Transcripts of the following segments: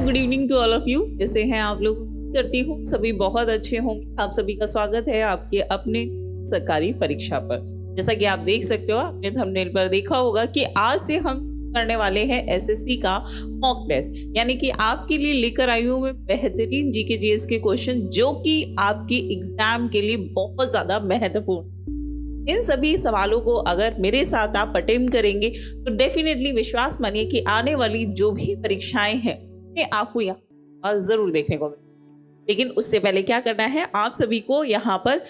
Good evening to all of you. कैसे हैं आप लोग? करती हूँ सभी बहुत अच्छे होंगे। आप सभी का स्वागत है आपके अपने सरकारी परीक्षा पर। जैसा कि आप देख सकते हो, आपने थंबनेल पर देखा होगा कि आज से हम करने वाले हैं एसएससी का मॉक टेस्ट, यानी कि आपके लिए लेकर आई हूँ मैं बेहतरीन जीके जीएस के क्वेश्चन जो कि आपके एग्जाम के लिए बहुत ज्यादा महत्वपूर्ण। इन सभी सवालों को अगर मेरे साथ आप अटेम्प्ट करेंगे तो डेफिनेटली विश्वास मानिए कि आने वाली जो भी परीक्षाएं हैं ये आपको यहाँ जरूर देखने को मिले। लेकिन उससे पहले क्या करना है, आप सभी को यहाँ पर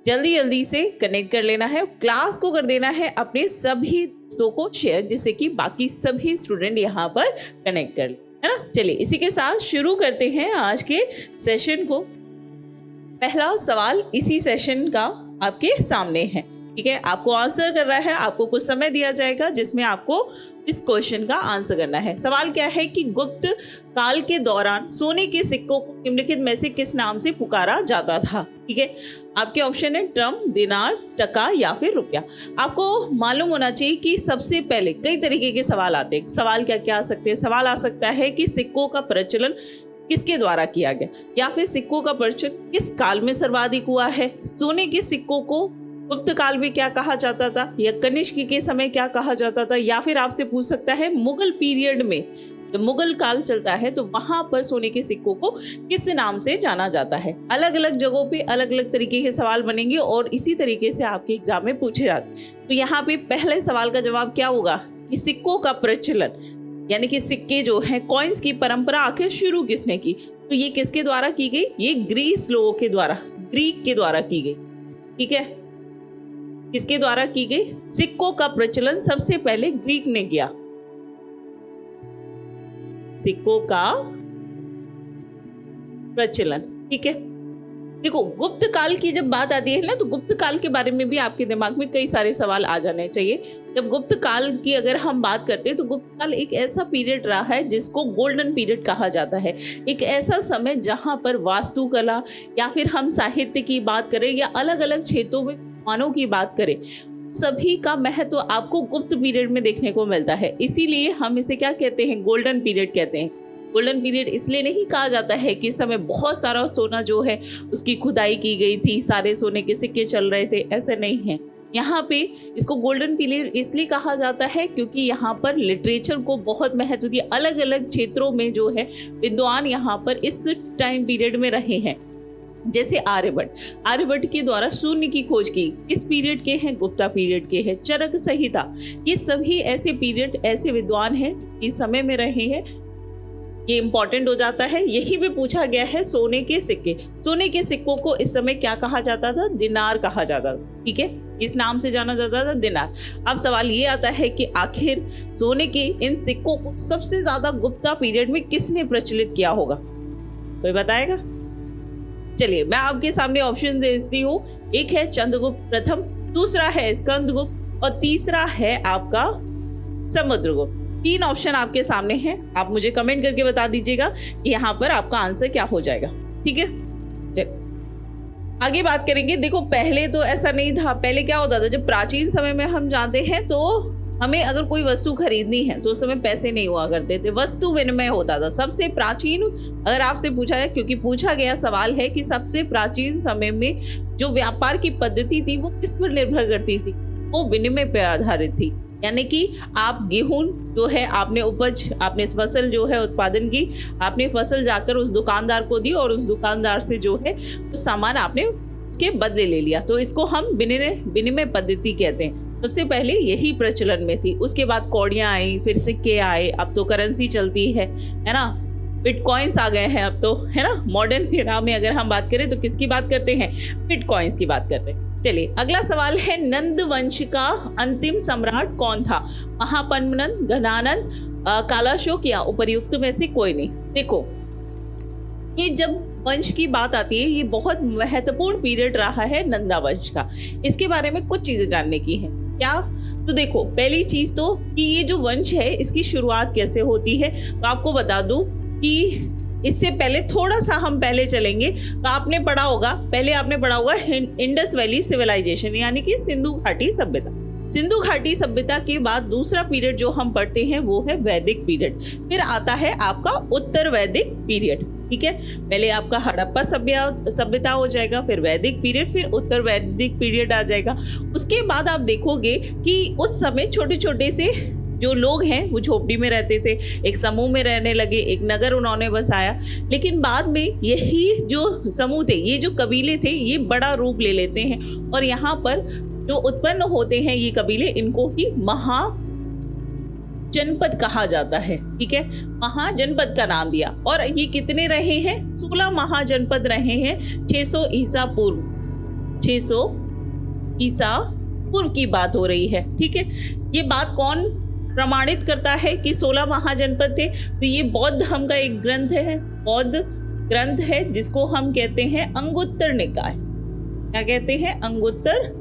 जल्दी जल्दी से कनेक्ट कर लेना है, क्लास को कर देना है अपने सभी दोस्तों को शेयर, जिससे कि बाकी सभी स्टूडेंट यहाँ पर कनेक्ट कर ले, है ना। चलिए इसी के साथ शुरू करते हैं आज के सेशन को। पहला सवाल इसी सेशन का आपके सामने है, ठीक है। आपको आंसर करना है, आपको कुछ समय दिया जाएगा जिसमें आपको इस क्वेश्चन का आंसर करना है। सवाल क्या है कि गुप्त काल के दौरान सोने के सिक्कों को निम्नलिखित में से किस नाम से पुकारा जाता था, ठीक है। आपके ऑप्शन है ड्रम, दिनार, टका या फिर रुपया। आपको मालूम होना चाहिए कि सबसे पहले कई तरीके के सवाल आते हैं। सवाल क्या क्या आ सकते हैं? सवाल आ सकता है कि सिक्कों का प्रचलन किसके द्वारा किया गया, या फिर सिक्कों का प्रचलन किस काल में सर्वाधिक हुआ है। सोने के सिक्कों को गुप्त काल में क्या कहा जाता था, या कनिष्क के समय क्या कहा जाता था, या फिर आपसे पूछ सकता है मुगल पीरियड में जब मुगल काल चलता है तो वहां पर सोने के सिक्कों को किस नाम से जाना जाता है। अलग अलग जगहों पे अलग अलग तरीके के सवाल बनेंगे और इसी तरीके से आपके एग्जाम में पूछे जाते हैं। तो यहाँ पे पहले सवाल का जवाब क्या होगा कि सिक्कों का प्रचलन, यानी कि सिक्के जो हैं, कॉइन्स की परंपरा आखिर शुरू किसने की। तो ये किसके द्वारा की गई? ये ग्रीस लोगों के द्वारा, ग्रीक के द्वारा की गई, ठीक है। किसके द्वारा की गई? सिक्कों का प्रचलन सबसे पहले ग्रीक ने किया। सिक्कों का प्रचलन, ठीक है। देखो, गुप्त काल की जब बात आती है ना, तो गुप्त काल के बारे में भी आपके दिमाग में कई सारे सवाल आ जाने चाहिए। जब गुप्त काल की अगर हम बात करते हैं तो गुप्त काल एक ऐसा पीरियड रहा है जिसको गोल्डन पीरियड कहा जाता है। एक ऐसा समय जहां पर वास्तुकला या फिर हम साहित्य की बात करें या अलग अलग क्षेत्रों में मानव की बात करें, सभी का महत्व आपको गुप्त पीरियड में देखने को मिलता है। इसीलिए हम इसे क्या कहते हैं? गोल्डन पीरियड कहते हैं। गोल्डन पीरियड इसलिए नहीं कहा जाता है कि इस समय बहुत सारा सोना जो है उसकी खुदाई की गई थी, सारे सोने के सिक्के चल रहे थे, ऐसे नहीं है। यहाँ पे इसको गोल्डन पीरियड इसलिए कहा जाता है क्योंकि यहाँ पर लिटरेचर को बहुत महत्व दिया। अलग अलग क्षेत्रों में जो है विद्वान यहाँ पर इस टाइम पीरियड में रहे हैं। जैसे आर्यभट्ट के द्वारा शून्य की खोज की, इस पीरियड के हैं, गुप्ता पीरियड के हैं। चरक संहिता, ये सभी ऐसे पीरियड, ऐसे विद्वान हैं इस समय में रहे हैं। ये इंपॉर्टेंट हो जाता है। यही पे पूछा गया है सोने के सिक्के। सोने के सिक्कों को इस समय क्या कहा जाता था? दिनार कहा जाता था, ठीक है। इस नाम से जाना जाता था, दिनार। अब सवाल ये आता है कि आखिर सोने के इन सिक्कों को सबसे ज्यादा गुप्ता पीरियड में किसने प्रचलित किया होगा? कोई बताएगा? चलिए मैं आपके सामने ऑप्शन देती हूँ। एक है चंद्रगुप्त प्रथम, दूसरा है स्कंदगुप्त और तीसरा है आपका समुद्रगुप्त। 3 ऑप्शन आपके सामने हैं। आप मुझे कमेंट करके बता दीजिएगा कि यहाँ पर आपका आंसर क्या हो जाएगा, ठीक है। आगे बात करेंगे। देखो, पहले तो ऐसा नहीं था। पहले क्या होता था, जब प्राचीन समय में हम जानते हैं तो हमें अगर कोई वस्तु खरीदनी है तो उस समय पैसे नहीं हुआ करते थे, वस्तु विनिमय होता था। सबसे प्राचीन, अगर आपसे पूछा है, क्योंकि पूछा गया सवाल है कि सबसे प्राचीन समय में जो व्यापार की पद्धति थी वो किस पर निर्भर करती थी? वो विनिमय पर आधारित थी। यानी कि आप गेहूं जो है, आपने उपज, आपने फसल जो है उत्पादन की, आपने फसल जाकर उस दुकानदार को दी और उस दुकानदार से जो है उस सामान आपने उसके बदले ले लिया, तो इसको हम विनिमय पद्धति कहते हैं। सबसे पहले यही प्रचलन में थी। उसके बाद कौड़ियां आई, फिर सिक्के आए, अब तो करेंसी चलती है ना। बिटकॉइंस आ गए हैं अब तो, है ना। मॉडर्न एरा में अगर हम बात करें तो किसकी बात करते हैं? बिटकॉइंस की बात करते हैं। चलिए अगला सवाल है, नंद वंश का अंतिम सम्राट कौन था? महापद्मनंद, घनानंद, कालाशोक या उपर्युक्त में से कोई नहीं। देखो, ये जब वंश की बात आती है, ये बहुत महत्वपूर्ण पीरियड रहा है नंदा वंश का। इसके बारे में कुछ चीजें जानने की हैं। क्या? तो देखो, पहली चीज तो कि ये जो वंश है इसकी शुरुआत कैसे होती है। तो आपको बता दूं कि इससे पहले थोड़ा सा हम पहले चलेंगे तो आपने पढ़ा होगा इंडस वैली सिविलाइजेशन, यानी कि सिंधु घाटी सभ्यता। सिंधु घाटी सभ्यता के बाद दूसरा पीरियड जो हम पढ़ते हैं वो है वैदिक पीरियड। फिर आता है आपका उत्तर वैदिक पीरियड। ठीक है, पहले आपका हड़प्पा सभ्यता हो जाएगा, फिर वैदिक पीरियड, फिर उत्तर वैदिक पीरियड आ जाएगा। उसके बाद आप देखोगे कि उस समय छोटे छोटे से जो लोग हैं वो झोपड़ी में रहते थे, एक समूह में रहने लगे, एक नगर उन्होंने बसाया। लेकिन बाद में यही जो समूह थे, ये जो कबीले थे, ये बड़ा रूप ले लेते हैं और यहाँ पर जो उत्पन्न होते हैं ये कबीले, इनको ही महाजनपद कहा जाता है। ठीक है, महाजनपद का नाम दिया। और ये कितने रहे हैं? 16 महाजनपद रहे हैं 600 ईसा पूर्व। 600 ईसा पूर्व की बात हो रही है। ठीक है, ये बात कौन प्रमाणित करता है कि 16 महाजनपद थे? तो ये बौद्ध धर्म का एक ग्रंथ है, बौद्ध ग्रंथ है, जिसको हम कहते हैं अंगुत्तर निकाय। क्या कहते हैं? अंगुत्तर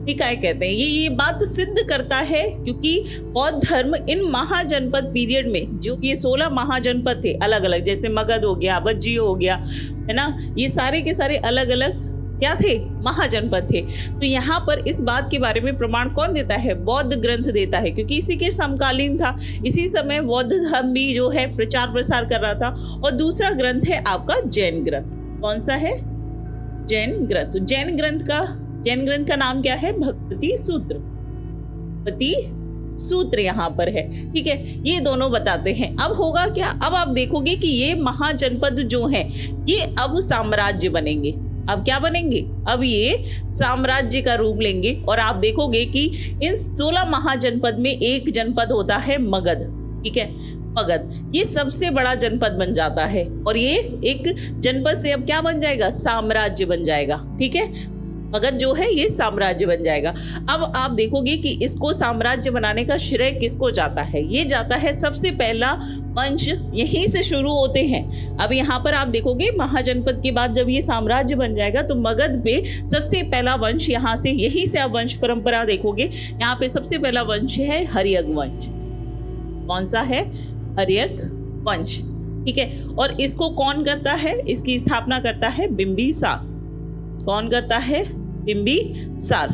निकाय कहते हैं। ये बात सिद्ध करता है क्योंकि बौद्ध धर्म इन महाजनपद पीरियड में, जो ये 16 महाजनपद थे अलग अलग, जैसे मगध हो गया, बज्जियो हो गया, है ना, ये सारे के सारे अलग अलग क्या थे? महाजनपद थे। तो यहाँ पर इस बात के बारे में प्रमाण कौन देता है? बौद्ध ग्रंथ देता है, क्योंकि इसी के समकालीन था। इसी समय बौद्ध धर्म भी जो है प्रचार प्रसार कर रहा था। और दूसरा ग्रंथ है आपका जैन ग्रंथ। कौन सा है? जैन ग्रंथ। जैन ग्रंथ का नाम क्या है? भक्ति सूत्र। भक्ति सूत्र यहाँ पर है। ठीक है, ये दोनों बताते हैं। अब होगा क्या? अब आप देखोगे कि ये महाजनपद जो हैं ये अब साम्राज्य बनेंगे। अब क्या बनेंगे? अब ये साम्राज्य का रूप लेंगे। और आप देखोगे कि इन 16 महाजनपद में एक जनपद होता है मगध। ठीक है, मगध ये सबसे बड़ा जनपद बन जाता है और ये एक जनपद से अब क्या बन जाएगा? साम्राज्य बन जाएगा। ठीक है, मगध जो है ये साम्राज्य बन जाएगा। अब आप देखोगे कि इसको साम्राज्य बनाने का श्रेय किसको जाता है? ये जाता है सबसे पहला वंश, यहीं से शुरू होते हैं। अब यहाँ पर आप देखोगे महाजनपद के बाद जब ये साम्राज्य बन जाएगा तो मगध पे सबसे पहला वंश, यहाँ से यहीं से आप वंश परंपरा देखोगे। यहाँ पे सबसे पहला वंश है हर्यक वंश। कौन सा है? हर्यक वंश। ठीक है, और इसको कौन करता है? इसकी स्थापना करता है बिंबिसार। कौन करता है? बिंबिसार।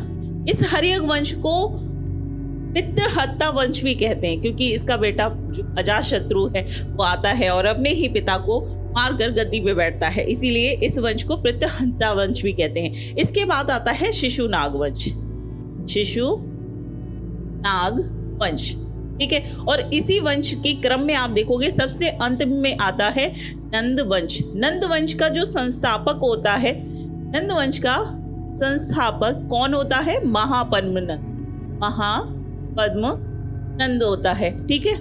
इस हर्यक वंश को पितृहत्ता वंश भी कहते हैं, क्योंकि इसका बेटा जो अजातशत्रु है वो आता है और अपने ही पिता को मारकर गद्दी पे बैठता है, इसीलिए इस वंश को पितृहत्ता वंश भी कहते हैं। इसके बाद आता है शिशुनाग वंश। शिशुनाग वंश। ठीक है, और इसी वंश के क्रम में आप देखोगे सबसे अंत में आता है नंद वंश। नंद वंश का जो संस्थापक होता है, नंद वंश का संस्थापक कौन होता है? महापद्मनंद होता है। ठीक है,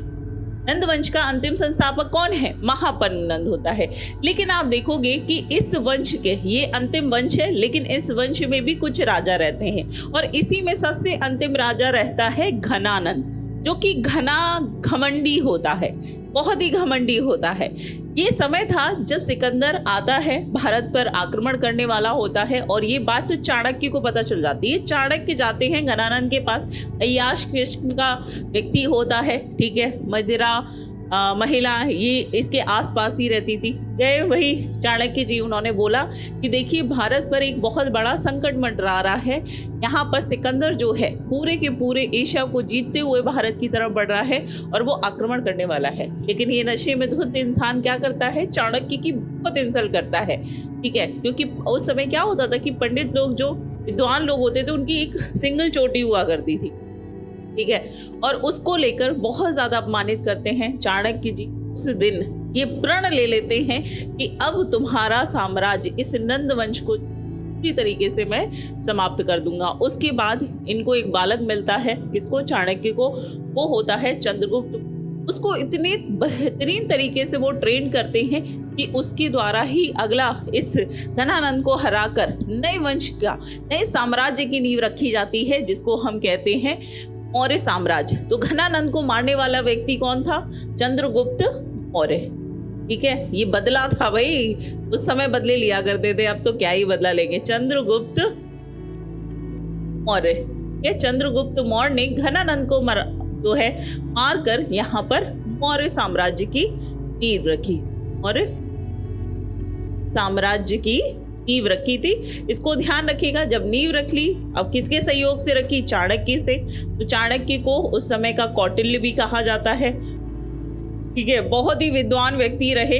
नंद वंश का अंतिम संस्थापक कौन है? महापद्मनंद होता है। लेकिन आप देखोगे कि इस वंश के, ये अंतिम वंश है, लेकिन इस वंश में भी कुछ राजा रहते हैं और इसी में सबसे अंतिम राजा रहता है घनानंद, जो कि घमंडी होता है, बहुत ही घमंडी होता है। ये समय था जब सिकंदर आता है, भारत पर आक्रमण करने वाला होता है और ये बात तो चाणक्य को पता चल जाती है। चाणक्य जाते हैं घनानंद के पास, अय्याश किस्म का व्यक्ति होता है। ठीक है, मदिरा महिला ये इसके आसपास ही रहती थी। गए वही चाणक्य जी, उन्होंने बोला कि देखिए भारत पर एक बहुत बड़ा संकट मंडरा रहा है। यहाँ पर सिकंदर जो है पूरे के पूरे एशिया को जीतते हुए भारत की तरफ बढ़ रहा है और वो आक्रमण करने वाला है। लेकिन ये नशे में धुत इंसान क्या करता है? चाणक्य की बहुत इंसल्ट करता है। ठीक है, क्योंकि उस समय क्या होता था कि पंडित लोग, जो विद्वान लोग होते थे, उनकी एक सिंगल चोटी हुआ करती थी। ठीक है, और उसको लेकर बहुत ज्यादा अपमानित करते हैं चाणक्य जी। उस दिन ये प्रण ले लेते हैं कि अब तुम्हारा साम्राज्य, इस नंद वंश को पूरी तरीके से मैं समाप्त कर दूंगा। उसके बाद इनको एक बालक मिलता है, किसको? चाणक्य को। वो होता है चंद्रगुप्त। उसको इतने बेहतरीन तरीके से वो ट्रेन करते हैं कि उसके द्वारा ही अगला इस घनानंद को हराकर नए वंश का, नए साम्राज्य की नींव रखी जाती है, जिसको हम कहते हैं मौर्य साम्राज्य। तो घनानंद को मारने वाला व्यक्ति कौन था? चंद्रगुप्त मौर्य। ठीक है, ये बदला था भाई, उस समय बदले लिया करते थे, अब तो क्या ही बदला लेंगे। चंद्रगुप्त मौर्य, ये चंद्रगुप्त मौर्य ने घनानंद को जो है मारकर यहाँ पर मौर्य साम्राज्य की नींव रखी। मौर्य साम्राज्य की नींव रखी थी। इसको ध्यान रखिएगा, जब नींव रख ली, अब किसके सहयोग से रखी? चाणक्य से। तो चाणक्य को उस समय का कौटिल्य भी कहा जाता है, ठीक है। बहुत ही विद्वान व्यक्ति रहे।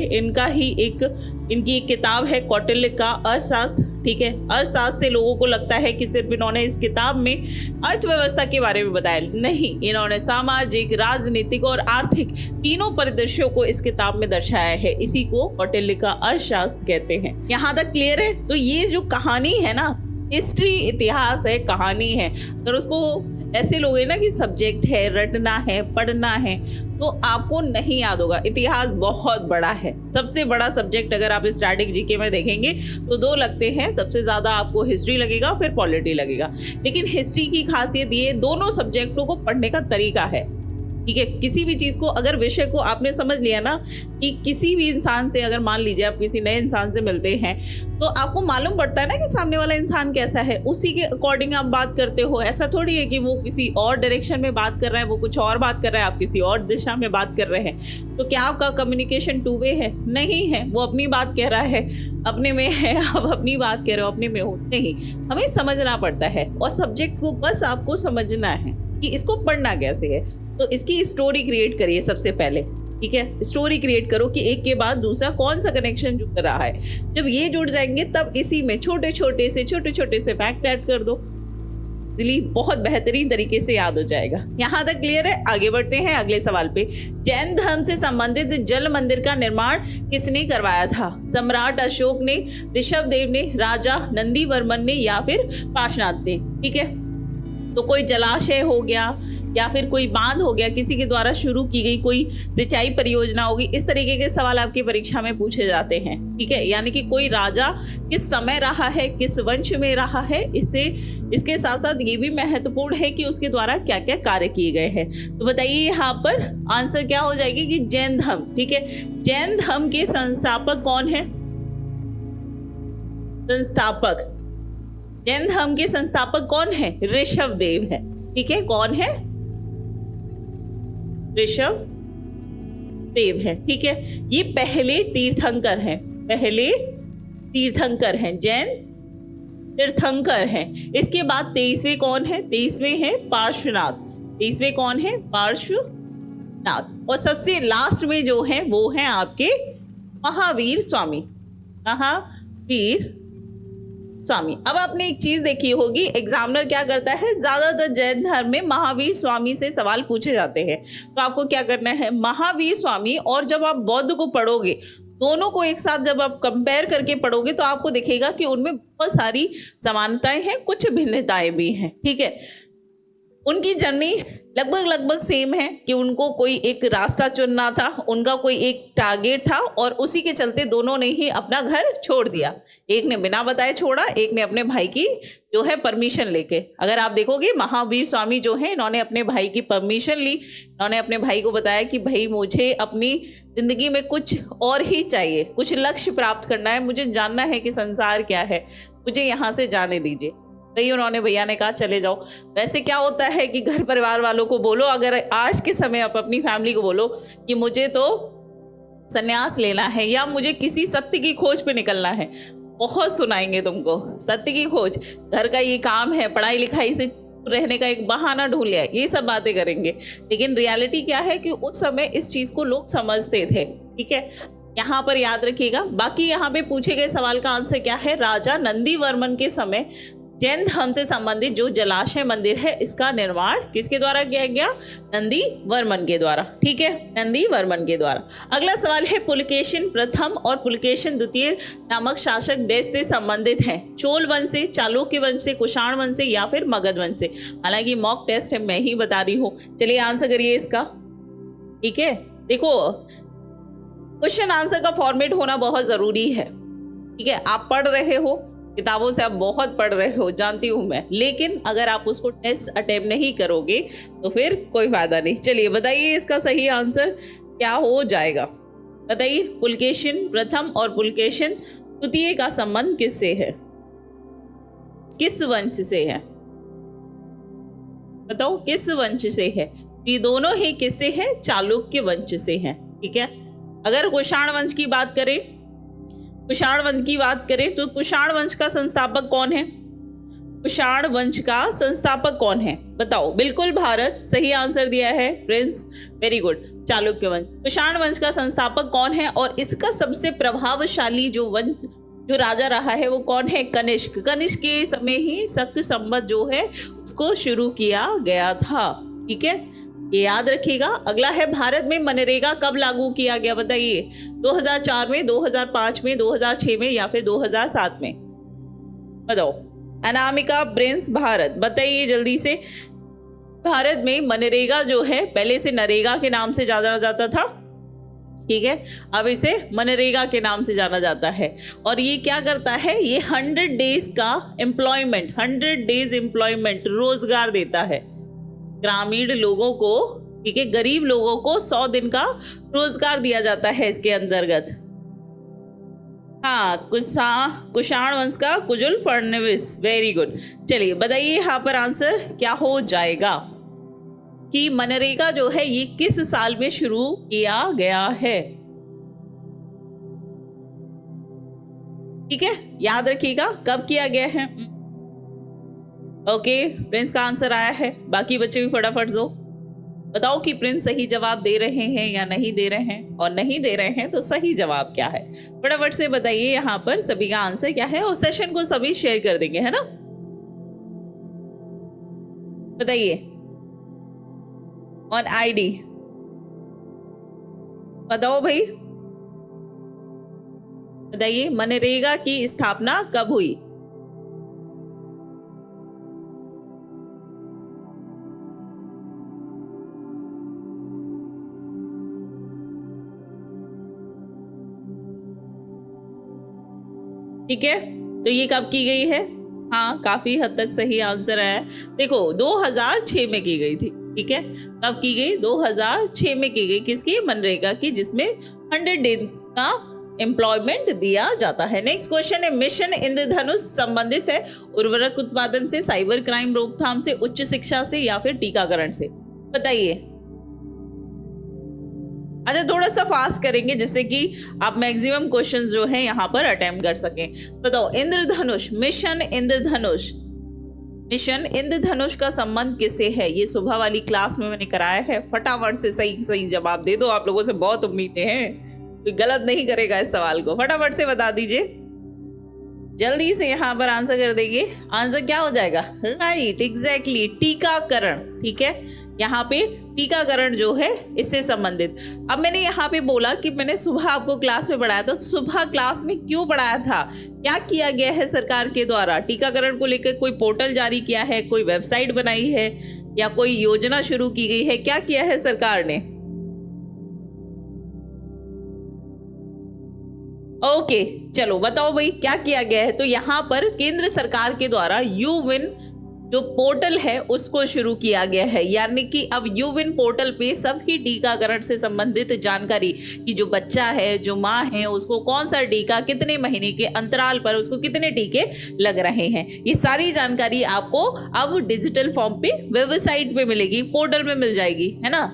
इनकी एक किताब है कौटिल्य का अर्थशास्त्र, ठीक है। अर्थशास्त्र से लोगों को लगता है कि सिर्फ इन्होंने इस किताब में अर्थव्यवस्था के बारे में बताया, नहीं, इन्होंने सामाजिक, राजनीतिक और आर्थिक तीनों परिदृश्यों को इस किताब में दर्शाया है। इसी को कौटिल्य का अर्थशास्त्र कहते हैं। यहाँ तक क्लियर है? तो ये जो कहानी है ना, हिस्ट्री, इतिहास है, कहानी है। अगर उसको ऐसे लोग हैं ना कि सब्जेक्ट है, रटना है, पढ़ना है, तो आपको नहीं याद होगा। इतिहास बहुत बड़ा है, सबसे बड़ा सब्जेक्ट। अगर आप स्टैटिक जीके में देखेंगे तो 2 लगते हैं, सबसे ज़्यादा आपको हिस्ट्री लगेगा, फिर पॉलिटी लगेगा। लेकिन हिस्ट्री की खासियत ये दोनों सब्जेक्टों को पढ़ने का तरीका है, ठीक है। किसी भी चीज़ को, अगर विषय को आपने समझ लिया ना, कि किसी भी इंसान से, अगर मान लीजिए आप किसी नए इंसान से मिलते हैं, तो आपको मालूम पड़ता है ना कि सामने वाला इंसान कैसा है, उसी के अकॉर्डिंग आप बात करते हो। ऐसा थोड़ी है कि वो किसी और डायरेक्शन में बात कर रहा है, वो कुछ और बात कर रहा है, आप किसी और दिशा में बात कर रहे हैं। तो क्या आपका कम्युनिकेशन 2 वे है? नहीं है। वो अपनी बात कह रहा है, अपने में है, आप अपनी बात कह रहे हो, अपने में हो, नहीं। हमें समझना पड़ता है, और सब्जेक्ट को बस आपको समझना है कि इसको पढ़ना कैसे है। तो इसकी स्टोरी क्रिएट करिए सबसे पहले, ठीक है। स्टोरी क्रिएट करो कि एक के बाद दूसरा कौन सा कनेक्शन जुड़ रहा है। जब ये जुड़ जाएंगे, तब इसी में छोटे छोटे से फैक्ट ऐड कर दो, इसलिए बहुत बेहतरीन तरीके से याद हो जाएगा। यहाँ तक क्लियर है? आगे बढ़ते हैं अगले सवाल पे। जैन धर्म से संबंधित जल मंदिर का निर्माण किसने करवाया था? सम्राट अशोक ने, ऋषभदेव ने, राजा नंदीवर्मन ने, या फिर पार्श्वनाथ ने, ठीक है। तो कोई जलाशय हो गया, या फिर कोई बांध हो गया, किसी के द्वारा शुरू की गई कोई सिंचाई परियोजना होगी, इस तरीके के सवाल आपकी परीक्षा में पूछे जाते हैं, ठीक है। यानी कि कोई राजा किस समय रहा है, किस वंश में रहा है, इसके साथ साथ ये भी महत्वपूर्ण है कि उसके द्वारा क्या क्या कार्य किए गए हैं। तो बताइए यहाँ पर आंसर क्या हो जाएगी कि जैन धर्म, ठीक है। जैन धर्म के संस्थापक कौन है? जैन धर्म के संस्थापक कौन है? ऋषभदेव है, ठीक है। कौन है? ऋषभदेव है, ठीक है। ये पहले तीर्थंकर हैं, जैन तीर्थंकर हैं। इसके बाद 23वें कौन है? 23वें हैं पार्श्वनाथ। 23वें कौन है? पार्श्वनाथ। और सबसे लास्ट में जो है वो है आपके महावीर स्वामी। अब आपने एक चीज देखी होगी, एग्जामिनर क्या करता है, ज्यादातर जैन धर्म में महावीर स्वामी से सवाल पूछे जाते हैं। तो आपको क्या करना है, महावीर स्वामी और जब आप बौद्ध को पढ़ोगे, दोनों को एक साथ जब आप कंपेयर करके पढ़ोगे, तो आपको दिखेगा कि उनमें बहुत सारी समानताएं हैं, कुछ भिन्नताएं भी हैं, ठीक है। उनकी जर्नी लगभग सेम है कि उनको कोई एक रास्ता चुनना था, उनका कोई एक टारगेट था, और उसी के चलते दोनों ने ही अपना घर छोड़ दिया। एक ने बिना बताए छोड़ा, एक ने अपने भाई की जो है परमिशन लेके। अगर आप देखोगे महावीर स्वामी जो है, इन्होंने अपने भाई की परमिशन ली। इन्होंने अपने भाई को बताया कि भाई मुझे अपनी ज़िंदगी में कुछ और ही चाहिए, कुछ लक्ष्य प्राप्त करना है, मुझे जानना है कि संसार क्या है, मुझे यहाँ से जाने दीजिए। कहीं उन्होंने, भैया ने कहा चले जाओ। वैसे क्या होता है कि घर परिवार वालों को बोलो, अगर आज के समय आप अपनी फैमिली को बोलो कि मुझे तो संन्यास लेना है या मुझे किसी सत्य की खोज पे निकलना है, बहुत सुनाएंगे तुमको। सत्य की खोज, घर का ये काम है, पढ़ाई लिखाई से रहने का एक बहाना ढूंढ लिया, ये सब बातें करेंगे। लेकिन रियलिटी क्या है कि उस समय इस चीज़ को लोग समझते थे, ठीक है। यहाँ पर याद रखिएगा। बाकी यहाँ पे पूछे गए सवाल का आंसर क्या है, राजा नंदीवर्मन के समय जैन धर्म से संबंधित जो जलाशय मंदिर है, इसका निर्माण किसके द्वारा किया गया? नंदीवर्मन के द्वारा, ठीक है, नंदीवर्मन के द्वारा। अगला सवाल है, पुलकेशिन प्रथम और पुलकेशिन द्वितीय नामक शासक देश से संबंधित हैं? चोल वंश से, चालुक्य वंश से, कुषाण वंश से, या फिर मगध वंश से? हालांकि मॉक टेस्ट है, मैं ही बता रही हूँ। चलिए आंसर करिए इसका, ठीक है। देखो, क्वेश्चन आंसर का फॉर्मेट होना बहुत जरूरी है, ठीक है। आप पढ़ रहे हो, किताबों से आप बहुत पढ़ रहे हो, जानती हूँ मैं, लेकिन अगर आप उसको टेस्ट अटेम्प्ट नहीं करोगे तो फिर कोई फायदा नहीं। चलिए बताइए इसका सही आंसर क्या हो जाएगा, बताइए। पुलकेशिन प्रथम और पुलकेशिन द्वितीय का संबंध किससे है, किस वंश से है? बताओ किस वंश से है? ये दोनों ही किससे है? चालुक्य वंश से हैं, ठीक है। अगर कुषाण वंश की बात करें कुषाण वंश की बात करें तो कुषाण वंश का संस्थापक कौन है? कुषाण वंश का संस्थापक कौन है बताओ? बिल्कुल भारत, सही आंसर दिया है प्रिंस, वेरी गुड। चालुक्य वंश, कुषाण वंश का संस्थापक कौन है और इसका सबसे प्रभावशाली जो राजा रहा है वो कौन है? कनिष्क। कनिष्क के समय ही शक संवत जो है उसको शुरू किया गया था, ठीक है, ये याद रखिएगा। अगला है भारत में मनरेगा कब लागू किया गया बताइए? 2004 में, 2005 में, 2006 में या फिर 2007 में? बताओ। अनामिका प्रिंस भारत, बताइए जल्दी से। भारत में मनरेगा जो है पहले से नरेगा के नाम से जाना जाता था, ठीक है, अब इसे मनरेगा के नाम से जाना जाता है। और ये क्या करता है? ये 100 डेज का एम्प्लॉयमेंट, 100 डेज एम्प्लॉयमेंट, रोजगार देता है ग्रामीण लोगों को, ठीक है, गरीब लोगों को 100 दिन का रोजगार दिया जाता है इसके अंतर्गत। हाँ, कुषाण वंश का कुजुल फडणवीस, वेरी गुड। चलिए बताइए यहाँ पर आंसर क्या हो जाएगा कि मनरेगा जो है ये किस साल में शुरू किया गया है? ठीक है, याद रखिएगा कब किया गया है। ओके, प्रिंस का आंसर आया है, बाकी बच्चे भी फटाफट जो बताओ कि प्रिंस सही जवाब दे रहे हैं या नहीं दे रहे हैं, और नहीं दे रहे हैं तो सही जवाब क्या है फटाफट से बताइए। यहाँ पर सभी का आंसर क्या है और सेशन को सभी शेयर कर देंगे, है ना? बताइए ऑन आईडी, बताओ भाई, बताइए मनरेगा की स्थापना कब हुई? ठीक है, तो ये कब की गई है? हाँ, काफी हद तक सही आंसर है। देखो 2006 में की गई थी, ठीक है, कब की गई? 2006 में की गई। किसकी? मनरेगा की, जिसमें 100 दिन का एम्प्लॉयमेंट दिया जाता है। नेक्स्ट क्वेश्चन है, मिशन इंद्रधनुष संबंधित है उर्वरक उत्पादन से, साइबर क्राइम रोकथाम से, उच्च शिक्षा से या फिर टीकाकरण से? बताइए। अच्छा, थोड़ा सा फास्ट करेंगे जिससे कि आप मैक्सिमम क्वेश्चंस जो है यहाँ पर अटेम्प्ट कर सकें। बताओ, इंद्रधनुष, मिशन इंद्रधनुष का संबंध किससे है? ये सुबह वाली क्लास में मैंने कराया है, फटाफट से सही जवाब दे दो। आप लोगों से बहुत उम्मीदें हैं, कोई गलत नहीं करेगा इस सवाल को, फटाफट से बता दीजिए, जल्दी से यहाँ पर आंसर कर देंगे। आंसर क्या हो जाएगा? राइट, एग्जैक्टली, टीकाकरण, ठीक है, यहाँ पे टीकाकरण जो है इससे संबंधित। अब मैंने यहाँ पे बोला कि मैंने सुबह आपको क्लास में पढ़ाया था, तो सुबह क्लास में क्यों पढ़ाया था? क्या किया गया है सरकार के द्वारा टीकाकरण को लेकर? कोई पोर्टल जारी किया है, कोई वेबसाइट बनाई है या कोई योजना शुरू की गई है? क्या किया है सरकार ने? ओके, चलो बताओ भाई क्या किया गया है। तो यहाँ पर केंद्र सरकार के द्वारा यूविन जो पोर्टल है उसको शुरू किया गया है, यानी कि अब यूविन पोर्टल पे सभी टीकाकरण से संबंधित जानकारी कि जो बच्चा है, जो माँ है, उसको कौन सा टीका, कितने महीने के अंतराल पर उसको कितने टीके लग रहे हैं, ये सारी जानकारी आपको अब डिजिटल फॉर्म पे वेबसाइट पे मिलेगी, पोर्टल में मिल जाएगी, है ना?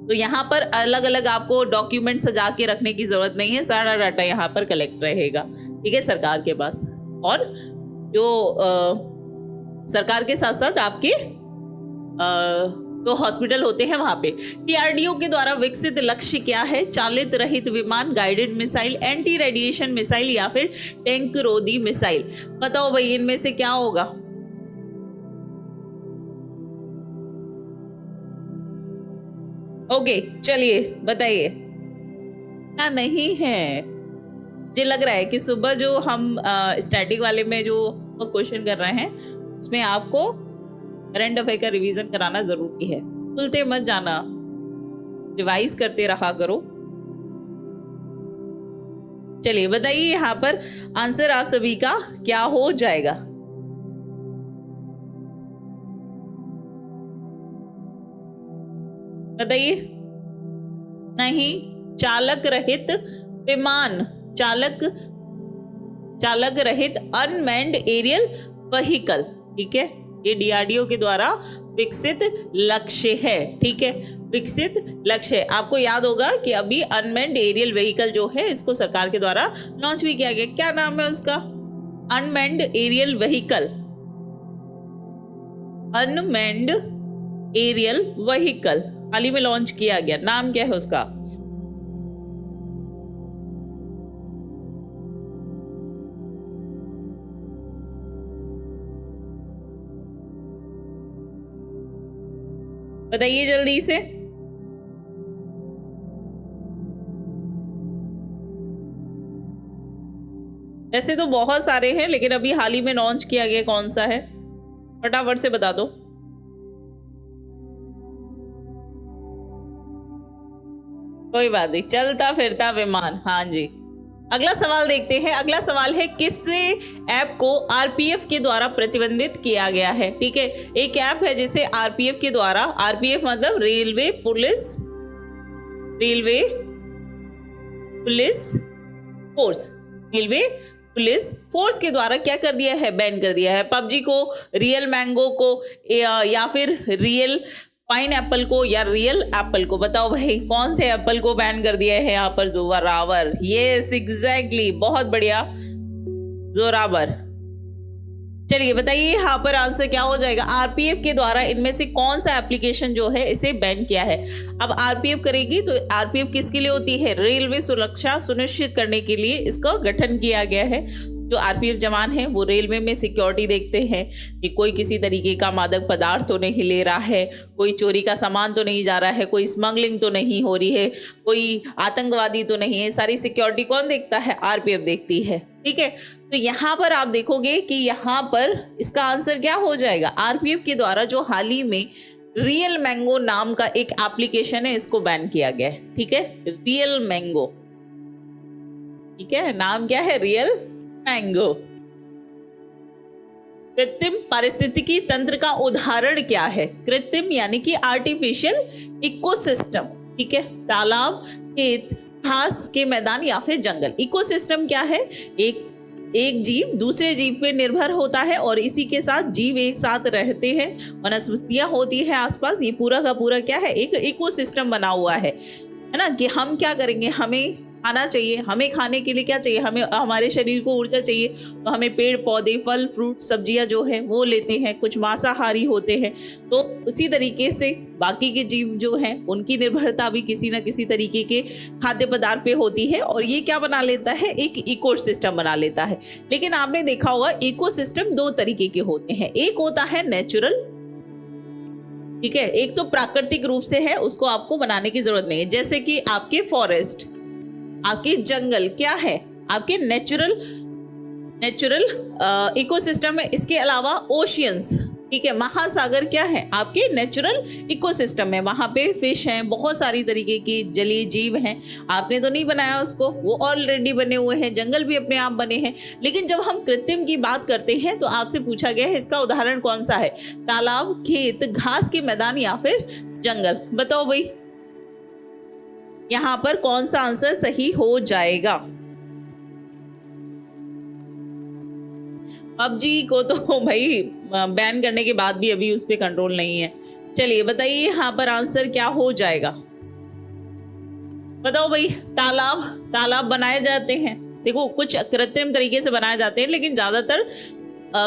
तो यहाँ पर अलग अलग आपको डॉक्यूमेंट सजा के रखने की जरूरत नहीं है, सारा डाटा यहाँ पर कलेक्ट रहेगा, ठीक है, सरकार के पास। और जो सरकार के साथ साथ आपके जो हॉस्पिटल होते हैं वहां पे। DRDO के द्वारा विकसित लक्ष्य क्या है? चालित रहित विमान, guided missile, anti radiation missile या फिर टैंक रोधी मिसाइल? बताओ भाई इनमें से क्या होगा? ओके, चलिए बताइए। ना नहीं है, मुझे लग रहा है कि सुबह जो हम स्टैटिक वाले में जो क्वेश्चन कर रहे हैं उसमें आपको करंट अफेयर का रिवीजन कराना जरूरी है, भूलते मत जाना, रिवाइज करते रहा करो। चलिए बताइए यहाँ पर आंसर आप सभी का क्या हो जाएगा? बताइए। नहीं, चालक रहित विमान, चालक रहित अनमैन्ड एरियल व्हीकल, ठीक है, ये DRDO के द्वारा विकसित लक्ष्य है। ठीक है, विकसित लक्ष्य है। आपको याद होगा कि अभी अनमैन्ड एरियल व्हीकल जो है इसको सरकार के द्वारा लॉन्च भी किया गया। क्या नाम है उसका? Unmanned aerial vehicle. Unmanned aerial vehicle हाल ही में लॉन्च किया गया। नाम क्या है उसका? बताइए जल्दी से। ऐसे तो बहुत सारे हैं, लेकिन अभी हाल ही में लॉन्च किया गया कौन सा है? फटाफट से बता दो। कोई बात नहीं, चलता फिरता विमान। हाँ जी। अगला सवाल देखते हैं। अगला सवाल है, किस ऐप को RPF के द्वारा प्रतिबंधित किया गया है? ठीक है, एक ऐप है जिसे RPF के द्वारा, RPF मतलब railway police force, railway police force के द्वारा क्या कर दिया है? बैन कर दिया है। पबजी को, रियल मैंगो को, या फिर रियल पाइन एप्पल को, या रियल एप्पल को? बताओ भाई, कौन से एप्पल को बैन कर दिया है यहाँ पर? जोरावर। यस एग्जैक्टली, बहुत बढ़िया, जोरावर। चलिए बताइए यहाँ पर आंसर क्या हो जाएगा? RPF के द्वारा इनमें से कौन सा एप्लीकेशन जो है इसे बैन किया है? अब RPF करेगी तो RPF किसके लिए होती है? रेलवे सुरक्षा सुनिश्चित करने के लिए इसका गठन किया गया है। जो RPF जवान हैं वो रेलवे में सिक्योरिटी देखते हैं कि कोई किसी तरीके का मादक पदार्थ तो नहीं ले रहा है, कोई चोरी का सामान तो नहीं जा रहा है, कोई स्मगलिंग तो नहीं हो रही है, कोई आतंकवादी तो नहीं है। सारी सिक्योरिटी कौन देखता है? RPF देखती है। ठीक है, तो यहाँ पर आप देखोगे कि यहाँ पर इसका आंसर क्या हो जाएगा? RPF के द्वारा जो हाल ही में रियल मैंगो नाम का एक एप्लीकेशन है, इसको बैन किया गया है। ठीक है, रियल मैंगो। ठीक है, नाम क्या है? Real mango. कृत्रिम पारिस्थितिकी तंत्र का उदाहरण क्या है? कृत्रिम यानी कि आर्टिफिशियल इकोसिस्टम। ठीक है, तालाब, खेत, घास के मैदान या फिर जंगल। इकोसिस्टम क्या है? एक जीव दूसरे जीव पे निर्भर होता है और इसी के साथ जीव एक साथ रहते हैं, वनस्पतियां होती है आसपास। ये पूरा का पूरा क्या है? एक इकोसिस्टम बना हुआ है ना। कि हम क्या करेंगे? हमें खाना चाहिए, हमें खाने के लिए क्या चाहिए? हमें हमारे शरीर को ऊर्जा चाहिए, तो हमें पेड़ पौधे, फल फ्रूट, सब्जियां जो है वो लेते हैं। कुछ मांसाहारी होते हैं, तो उसी तरीके से बाकी के जीव जो हैं उनकी निर्भरता भी किसी न किसी तरीके के खाद्य पदार्थ पे होती है, और ये क्या बना लेता है? एक इकोसिस्टम बना लेता है। लेकिन आपने देखा होगा इकोसिस्टम दो तरीके के होते हैं। एक होता है नेचुरल, ठीक है, एक तो प्राकृतिक रूप से है, उसको आपको बनाने की जरूरत नहीं है। जैसे कि आपके फॉरेस्ट, आपके जंगल क्या है? आपके नेचुरल इकोसिस्टम है। इसके अलावा ओशियंस, ठीक है, महासागर क्या है? आपके नेचुरल इकोसिस्टम है। वहां पे फिश हैं, बहुत सारी तरीके की जलीय जीव हैं। आपने तो नहीं बनाया उसको, वो ऑलरेडी बने हुए हैं। जंगल भी अपने आप बने हैं। लेकिन जब हम कृत्रिम की बात करते हैं तो आपसे पूछा गया है इसका उदाहरण कौन सा है? तालाब, खेत, घास के मैदान या फिर जंगल? बताओ भाई, यहां पर कौन सा आंसर सही हो जाएगा? पबजी को तो भाई बैन करने के बाद भी अभी उस पर कंट्रोल नहीं है। चलिए बताइए यहाँ पर आंसर क्या हो जाएगा? बताओ भाई। तालाब बनाए जाते हैं, देखो कुछ कृत्रिम तरीके से बनाए जाते हैं, लेकिन ज्यादातर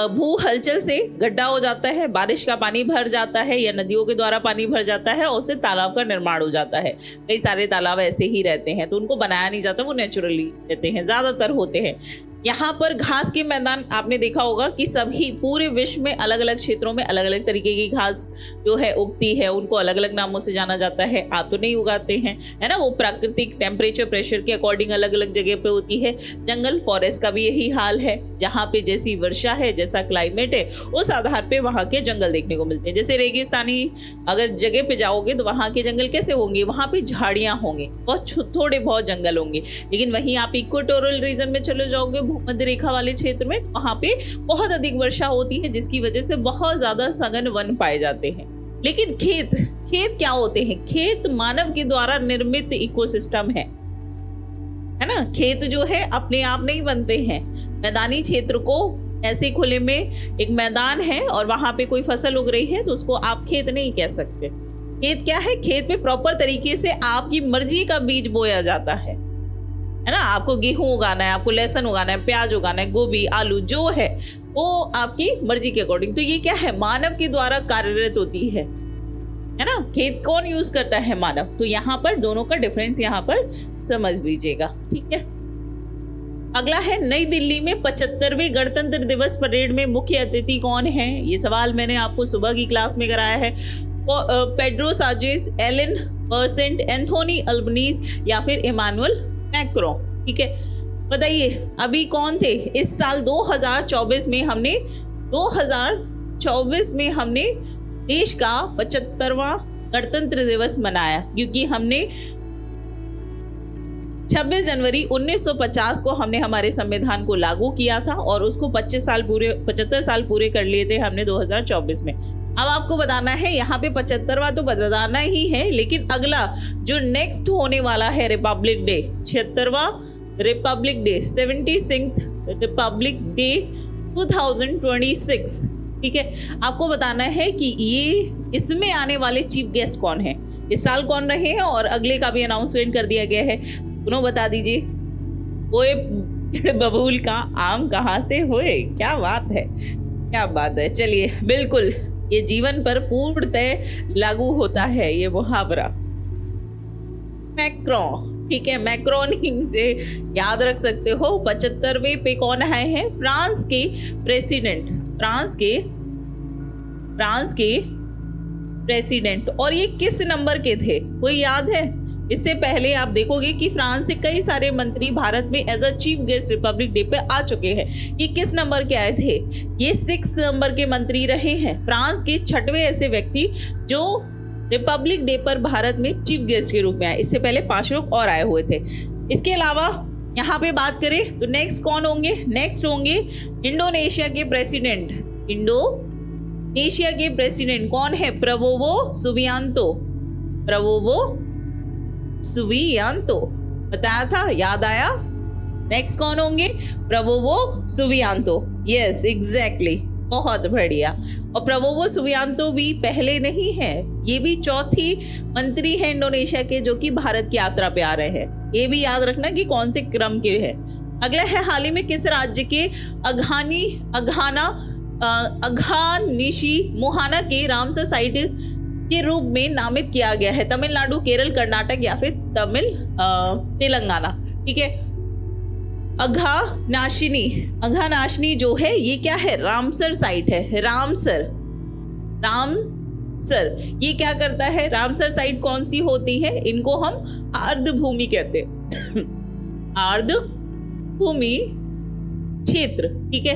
भू हलचल से गड्ढा हो जाता है, बारिश का पानी भर जाता है या नदियों के द्वारा पानी भर जाता है और उससे तालाब का निर्माण हो जाता है। कई सारे तालाब ऐसे ही रहते हैं, तो उनको बनाया नहीं जाता, वो नेचुरली रहते हैं, ज्यादातर होते हैं। यहाँ पर घास के मैदान आपने देखा होगा कि सभी पूरे विश्व में अलग अलग क्षेत्रों में अलग अलग तरीके की घास जो है उगती है, उनको अलग अलग नामों से जाना जाता है। आप तो नहीं उगाते हैं, है ना, वो प्राकृतिक टेम्परेचर प्रेशर के अकॉर्डिंग अलग अलग जगह पे होती है। जंगल फॉरेस्ट का भी यही हाल है, जहाँ पे जैसी वर्षा है, जैसा क्लाइमेट है, उस आधार पे वहाँ के जंगल देखने को मिलते हैं। जैसे रेगिस्तानी अगर जगह पे जाओगे तो वहाँ के जंगल कैसे होंगे? वहाँ पे झाड़ियाँ होंगे, बहुत थोड़े बहुत जंगल होंगे। लेकिन वहीं आप इक्वेटोरियल रीजन में चले जाओगे, भूमध्य रेखा वाले क्षेत्र में, वहाँ पे बहुत अधिक वर्षा होती है, जिसकी वजह से बहुत ज्यादा सघन वन पाए जाते हैं। लेकिन खेत क्या होते हैं? खेत मानव के द्वारा निर्मित इकोसिस्टम है ना। खेत जो है अपने आप नहीं बनते हैं। मैदानी क्षेत्र को ऐसे खुले में एक मैदान है और वहां पे कोई फसल उग रही है तो उसको आप खेत नहीं कह सकते। खेत क्या है? खेत में प्रॉपर तरीके से आपकी मर्जी का बीज बोया जाता है ना। आपको गेहूं उगाना है, आपको लहसुन उगाना है, प्याज उगाना है, गोभी, आलू जो है वो आपकी मर्जी के अकॉर्डिंग। तो ये क्या है? मानव के द्वारा कार्यरत होती है ना। खेत कौन यूज करता है? मानव। तो यहाँ पर दोनों का डिफरेंस यहाँ पर समझ लीजिएगा, ठीक है। अगला है, नई दिल्ली में 75वें गणतंत्र दिवस परेड में मुख्य अतिथि कौन है? ये सवाल मैंने आपको सुबह की क्लास में कराया है। Pedro Sanchez, Alain Berset, Anthony Albanese या फिर इमानुएल मैक्रों, ठीक है। बताइए अभी कौन थे? इस साल 2024 में हमने देश का 75वां गणतंत्र दिवस मनाया, क्योंकि हमने 26 जनवरी 1950 को हमने हमारे संविधान को लागू किया था और उसको 75 साल पूरे कर लिए थे हमने 2024 में। अब आपको बताना है, यहाँ पे 75वां तो बताना ही है, लेकिन अगला जो नेक्स्ट होने वाला है रिपब्लिक डे, 76वां Republic Day, 76th Republic Day 2026, ठीक है। आपको बताना है कि ये इसमें आने वाले चीफ गेस्ट कौन है, इस साल कौन रहे हैं और अगले का भी अनाउंसमेंट कर दिया गया है। दोनों बता दीजिए। ओए बबूल का आम कहाँ से हुए? क्या बात है, क्या बात है। चलिए, बिल्कुल ये जीवन पर पूर्णतः लागू होता है ये मुहावरा। मैक्रों, ठीक है, मैक्रोनिंग से याद रख सकते हो। 75वें पे कौन आए हैं? फ्रांस के प्रेसिडेंट, फ्रांस के प्रेसिडेंट। और ये किस नंबर के थे, कोई याद है? इससे पहले आप देखोगे कि फ्रांस से कई सारे मंत्री भारत में as a chief guest Republic Day पे आ चुके हैं। ये किस नंबर के आए थे? ये 6 नंबर के मंत्री रहे हैं। फ्रांस के 6वें ऐसे व्यक्ति जो रिपब्लिक डे पर भारत में चीफ गेस्ट के रूप में आए। इससे पहले 5 लोग और आए हुए थे। इसके अलावा यहाँ पे बात करें तो नेक्स्ट कौन होंगे? नेक्स्ट होंगे इंडोनेशिया के प्रेसिडेंट। इंडोनेशिया के प्रेसिडेंट कौन है? प्रबोवो सुबियांतो, बताया था, याद आया। नेक्स्ट कौन होंगे? प्रबोवो सुबियांतो, यस एग्जैक्टली, बहुत बढ़िया। और प्रबोवो सुबियांतो भी पहले नहीं है, ये भी चौथी मंत्री है इंडोनेशिया के जो कि भारत की यात्रा पे आ रहे हैं। ये भी याद रखना कि कौन से क्रम के हैं। अगला है, हाल ही में किस राज्य के अघानिशी मोहाना के रामसर साइट के रूप में नामित किया गया है? तमिलनाडु, केरल, कर्नाटक या फिर तेलंगाना, ठीक है। अघानाशिनी जो है ये क्या है? रामसर साइट है। रामसर ये क्या करता है? रामसर साइट कौन सी होती है? इनको हम आर्द्र भूमि कहते हैं। आर्द्र भूमि क्षेत्र, ठीक है।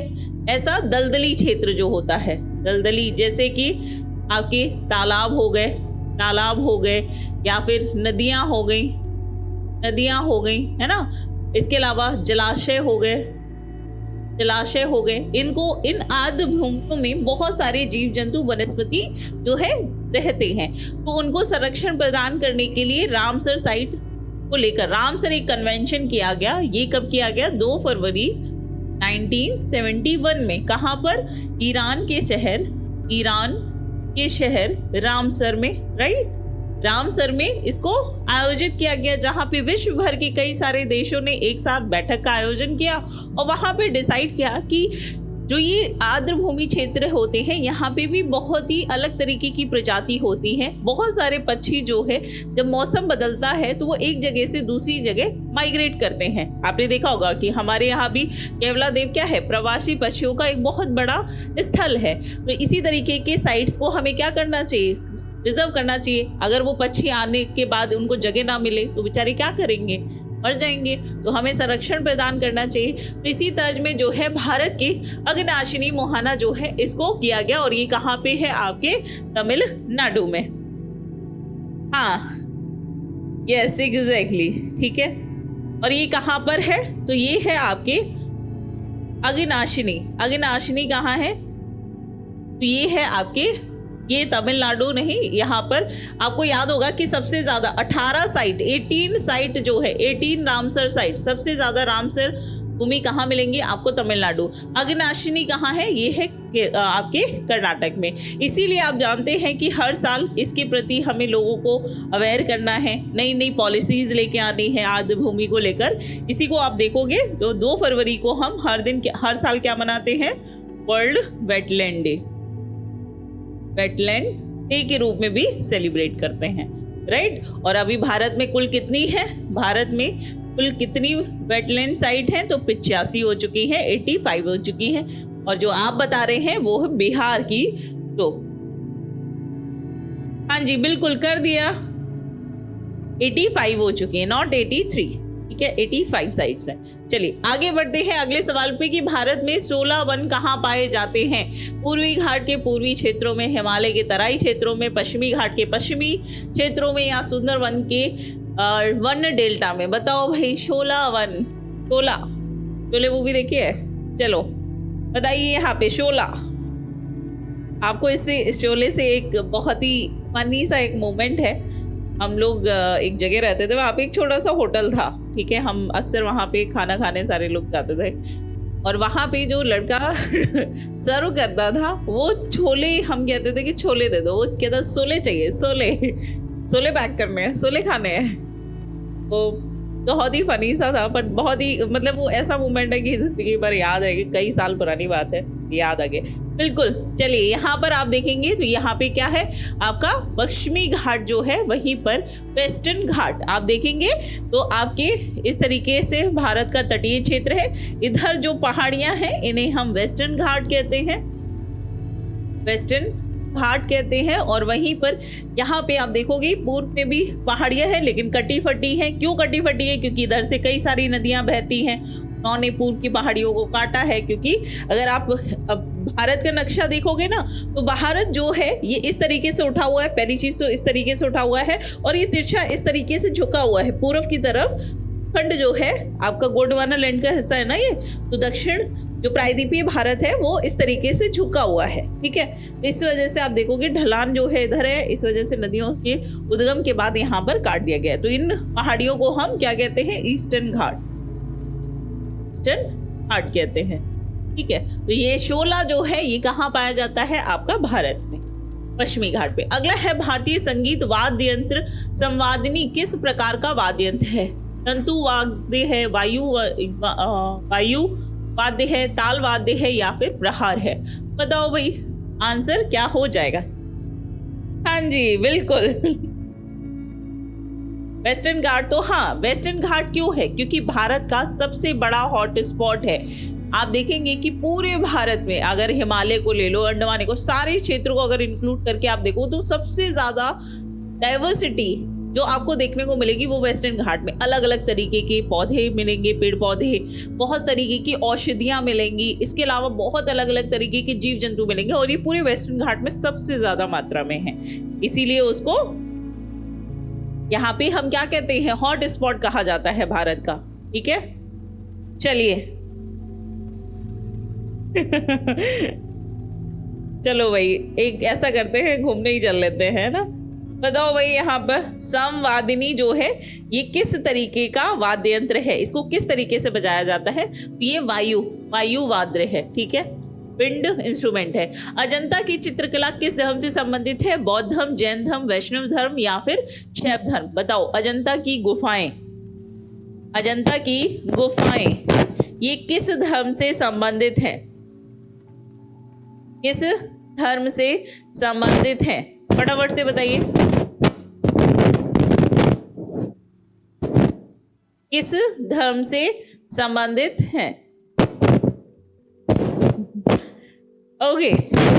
ऐसा दलदली क्षेत्र जो होता है, दलदली, जैसे कि आपके तालाब हो गए या फिर नदियां हो गई, है ना। इसके अलावा जलाशय हो गए। इन आर्द्र भूमियों में बहुत सारे जीव जंतु वनस्पति जो है रहते हैं। तो उनको संरक्षण प्रदान करने के लिए रामसर साइट को लेकर रामसर एक कन्वेंशन किया गया। ये कब किया गया? 2 फरवरी 1971 में। कहाँ पर? ईरान के शहर रामसर में, राइट। रामसर में इसको आयोजित किया गया, जहां पे विश्व भर के कई सारे देशों ने एक साथ बैठक का आयोजन किया और वहां पे डिसाइड किया कि जो ये आर्द्र भूमि क्षेत्र होते हैं यहाँ पे भी बहुत ही अलग तरीके की प्रजाति होती है। बहुत सारे पक्षी जो है जब मौसम बदलता है तो वो एक जगह से दूसरी जगह माइग्रेट करते हैं। आपने देखा होगा कि हमारे यहाँ भी केवलादेव क्या है? प्रवासी पक्षियों का एक बहुत बड़ा स्थल है। तो इसी तरीके के साइट्स को हमें क्या करना चाहिए? रिजर्व करना चाहिए। अगर वो पक्षी आने के बाद उनको जगह ना मिले तो बेचारे क्या करेंगे? मर जाएंगे। तो हमें संरक्षण प्रदान करना चाहिए। तो इसी तर्ज में जो है भारत के अघनाशिनी मोहाना जो है इसको किया गया और ये कहाँ पे है? आपके तमिलनाडु में। हाँ, यस एग्जैक्टली, ठीक है। और ये कहाँ पर है? तो ये है आपके अघनाशिनी कहाँ है? तो ये है आपके, ये तमिलनाडु नहीं, यहाँ पर आपको याद होगा कि सबसे ज़्यादा 18 साइट 18 साइट जो है 18 रामसर साइट, सबसे ज़्यादा रामसर भूमि कहाँ मिलेंगी आपको? तमिलनाडु। अघनाशिनी कहाँ है? ये है आपके कर्नाटक में। इसीलिए आप जानते हैं कि हर साल इसके प्रति हमें लोगों को अवेयर करना है, नई नई पॉलिसीज लेके आनी है आर्द्र भूमि को लेकर। इसी को आप देखोगे तो 2 फरवरी को हम हर साल क्या मनाते हैं? World wetland day, wetland day के रूप में भी सेलिब्रेट करते हैं, राइट। और अभी भारत में कुल कितनी है? भारत में कुल कितनी वेटलैंड साइट हैं? तो 85 हो चुकी हैं, 85 हो चुकी हैं। और जो आप बता रहे हैं वो है बिहार की। तो हाँ जी, बिल्कुल कर दिया, 85 हो चुकी है, नॉट 83, ठीक है, 85 साइट्स हैं। चलिए आगे बढ़ते हैं अगले सवाल पे कि भारत में 16 वन कहाँ पाए जाते हैं? पूर्वी घाट के पूर्वी क्षेत्रों में, हिमालय के तराई क्षेत्रों में, पश्चिमी घाट के पश्चिमी क्षेत्रों में, या सुंदरवन के वन डेल्टा में। बताओ भाई, 16 वन। शोले मूवी देखी है? चलो बताइए यहाँ पे 16। आपको इस शोले से एक बहुत ही फनी सा एक मोमेंट है। हम लोग एक जगह रहते थे, वहाँ पे एक छोटा सा होटल था, ठीक है। हम अक्सर वहाँ पे खाना खाने सारे लोग जाते थे, और वहाँ पे जो लड़का सर्व करता था वो छोले, हम कहते थे कि छोले दे दो, वो कहता सोले चाहिए, सोले पैक करने हैं, सोले खाने हैं। वो बहुत ही फनी सा था, पर बहुत ही मतलब वो ऐसा मोमेंट है कि जिंदगी भर याद रहेगी। कई साल पुरानी बात है, याद आ गए बिल्कुल। चलिए यहाँ पर आप देखेंगे तो यहाँ पे क्या है आपका पश्चिमी घाट जो है, वहीं पर वेस्टर्न घाट आप देखेंगे तो आपके इस तरीके से भारत का तटीय क्षेत्र है। इधर जो पहाड़ियां हैं इन्हें हम वेस्टर्न घाट कहते हैं, वेस्टर्न घाट कहते हैं। और वहीं पर यहाँ पे आप देखोगे पूर्व में भी पहाड़ियां हैं, लेकिन कटी फटी हैं। क्यों कटी फटी है? क्योंकि इधर से कई सारी नदियां बहती हैं। उन्होंने पूर्व की पहाड़ियों को काटा है, क्योंकि अगर आप भारत का नक्शा देखोगे ना तो भारत जो है ये इस तरीके से उठा हुआ है। पहली चीज तो इस तरीके से उठा हुआ है, और ये तिरछा इस तरीके से झुका हुआ है पूर्व की तरफ। खंड जो है आपका गोंडवाना लैंड का हिस्सा है ना ये, तो दक्षिण जो प्रायद्वीपीय भारत है वो इस तरीके से झुका हुआ है, ठीक है। इस वजह से आप देखोगे ढलान जो है इधर है, इस वजह से नदियों के उद्गम के बाद यहाँ पर काट दिया गया है। तो इन पहाड़ियों को हम क्या कहते हैं? ईस्टर्न घाट, ईस्टर्न घाट कहते हैं, ठीक है। तो ये 16 जो है ये कहाँ पाया जाता है? आपका भारत में, पश्चिमी घाट पे। अगला है भारतीय संगीत वाद्य यंत्र संवादिनी किस प्रकार का वाद्य यंत्र है? तंतु वाद्य है, वायु वाद्य है, ताल वाद्य है, या फिर प्रहार है? बताओ भाई आंसर क्या हो जाएगा? हाँ जी बिल्कुल वेस्टर्न घाट। तो हाँ, वेस्टर्न घाट क्यों है? क्योंकि भारत का सबसे बड़ा हॉट स्पॉट है। आप देखेंगे कि पूरे भारत में अगर हिमालय को ले लो, अंडमान को, सारे क्षेत्रों को अगर इंक्लूड करके आप देखो तो सबसे ज्यादा डाइवर्सिटी जो आपको देखने को मिलेगी वो वेस्टर्न घाट में। अलग अलग तरीके के पौधे मिलेंगे, पेड़ पौधे, बहुत तरीके की औषधियां मिलेंगी, इसके अलावा बहुत अलग अलग तरीके के जीव जंतु मिलेंगे, और ये पूरे वेस्टर्न घाट में सबसे ज्यादा मात्रा में है। इसीलिए उसको यहाँ पे हम क्या कहते हैं? हॉट स्पॉट कहा जाता है भारत का, ठीक है। चलिए चलो भाई एक ऐसा करते हैं, घूमने ही चल लेते हैं ना। बताओ भाई यहाँ पर संवादिनी जो है ये किस तरीके का वाद्य यंत्र है? इसको किस तरीके से बजाया जाता है? ये वायु वाद्य है, ठीक है, विंड इंस्ट्रूमेंट है। अजंता की चित्रकला किस धर्म से संबंधित है? बौद्ध धर्म, जैन धर्म, वैष्णव धर्म, या फिर शैव धर्म? बताओ अजंता की गुफाएं ये किस धर्म से संबंधित है? किस धर्म से संबंधित है? फटाफट से बताइए, किस धर्म से संबंधित है? ओके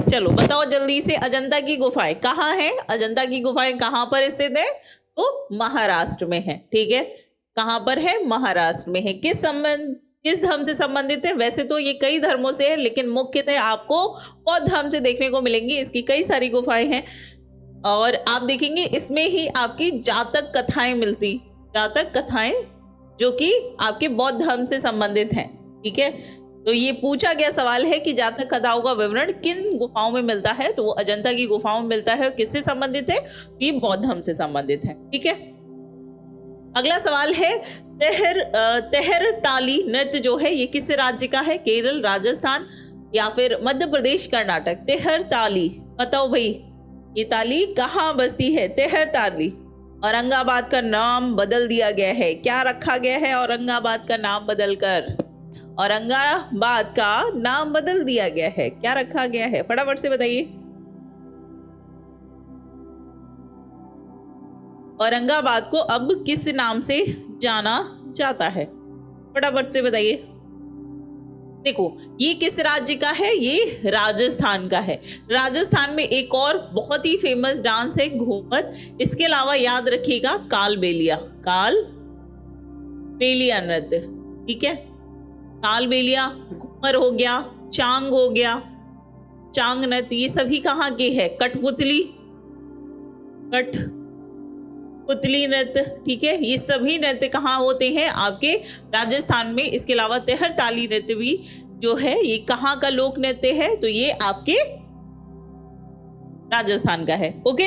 चलो बताओ जल्दी से। अजंता की गुफाएं कहाँ है? अजंता की गुफाएं कहाँ पर स्थित है? तो महाराष्ट्र में है, ठीक है। कहाँ पर है? महाराष्ट्र में है। किस धर्म से संबंधित है? वैसे तो ये कई धर्मों से है, लेकिन मुख्यतः आपको बौद्ध धर्म से देखने को मिलेंगी। इसकी कई सारी गुफाएं हैं, और आप देखेंगे इसमें ही आपकी जातक कथाएं मिलती, जातक कथाएं जो कि आपके बौद्ध धर्म से संबंधित हैं, ठीक है। तो ये पूछा गया सवाल है कि जातक कथाओं का विवरण किन गुफाओं में मिलता है? तो वो अजंता की गुफाओं में मिलता है। किससे संबंधित है? ये बौद्ध धर्म से संबंधित है, ठीक है। अगला सवाल है तेहर ताली नृत्य जो है ये किस राज्य का है? केरल, राजस्थान या फिर मध्य प्रदेश, कर्नाटक। तेहर ताली बताओ भाई, ये ताली कहाँ बसती है? तेहर ताली। औरंगाबाद का नाम बदल दिया गया है। क्या रखा गया है औरंगाबाद का नाम बदलकर? औरंगाबाद का नाम बदल दिया गया है। क्या रखा गया है? फटाफट से बताइए। औरंगाबाद को अब किस नाम से जाना जाता है? फटाफट से बताइए। देखो, ये किस राज्य का है? ये राजस्थान का है। राजस्थान में एक और बहुत ही फेमस डांस है घूमर। इसके अलावा याद रखिएगा कालबेलिया, कालबेलिया नृत्य। ठीक है, कालबेलिया, घूमर हो गया, चांग हो गया, चांग नृत्य, ये सभी कहाँ के है? कठपुतली, कठपुतली नृत्य। ठीक है, ये सभी नृत्य कहाँ होते हैं? आपके राजस्थान में। इसके अलावा तेहर ताली नृत्य भी जो है ये कहाँ का लोक नृत्य है? तो ये आपके राजस्थान का है। ओके,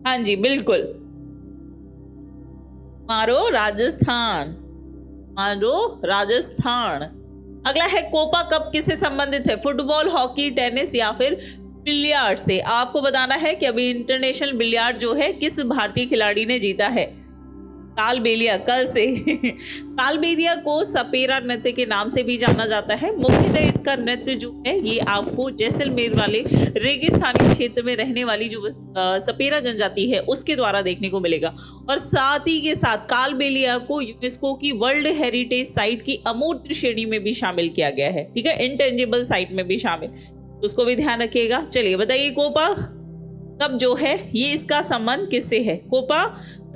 हाँ जी बिल्कुल, मारो राजस्थान, मारो राजस्थान। अगला है कोपा कप किससे संबंधित है? फुटबॉल, हॉकी, टेनिस या फिर बिलियार्ड से। आपको बताना है कि अभी इंटरनेशनल बिलियार्ड जो है किस भारतीय खिलाड़ी ने जीता है? कालबेलिया, कल से कालबेलिया को सपेरा नृत्य के नाम से भी जाना जाता है। मुख्यतः इसका नृत्य जो है ये आपको जैसलमेर वाले रेगिस्तानी क्षेत्र में रहने वाली जो सपेरा जनजाति है उसके द्वारा देखने को मिलेगा। और साथ ही के साथ कालबेलिया को यूनेस्को की वर्ल्ड हेरिटेज साइट की अमूर्त श्रेणी में भी शामिल किया गया है। ठीक है, इंटेंजिबल साइट में भी शामिल, उसको भी ध्यान रखिएगा। चलिए बताइए, कोपा कप जो है ये इसका संबंध किससे है? कोपा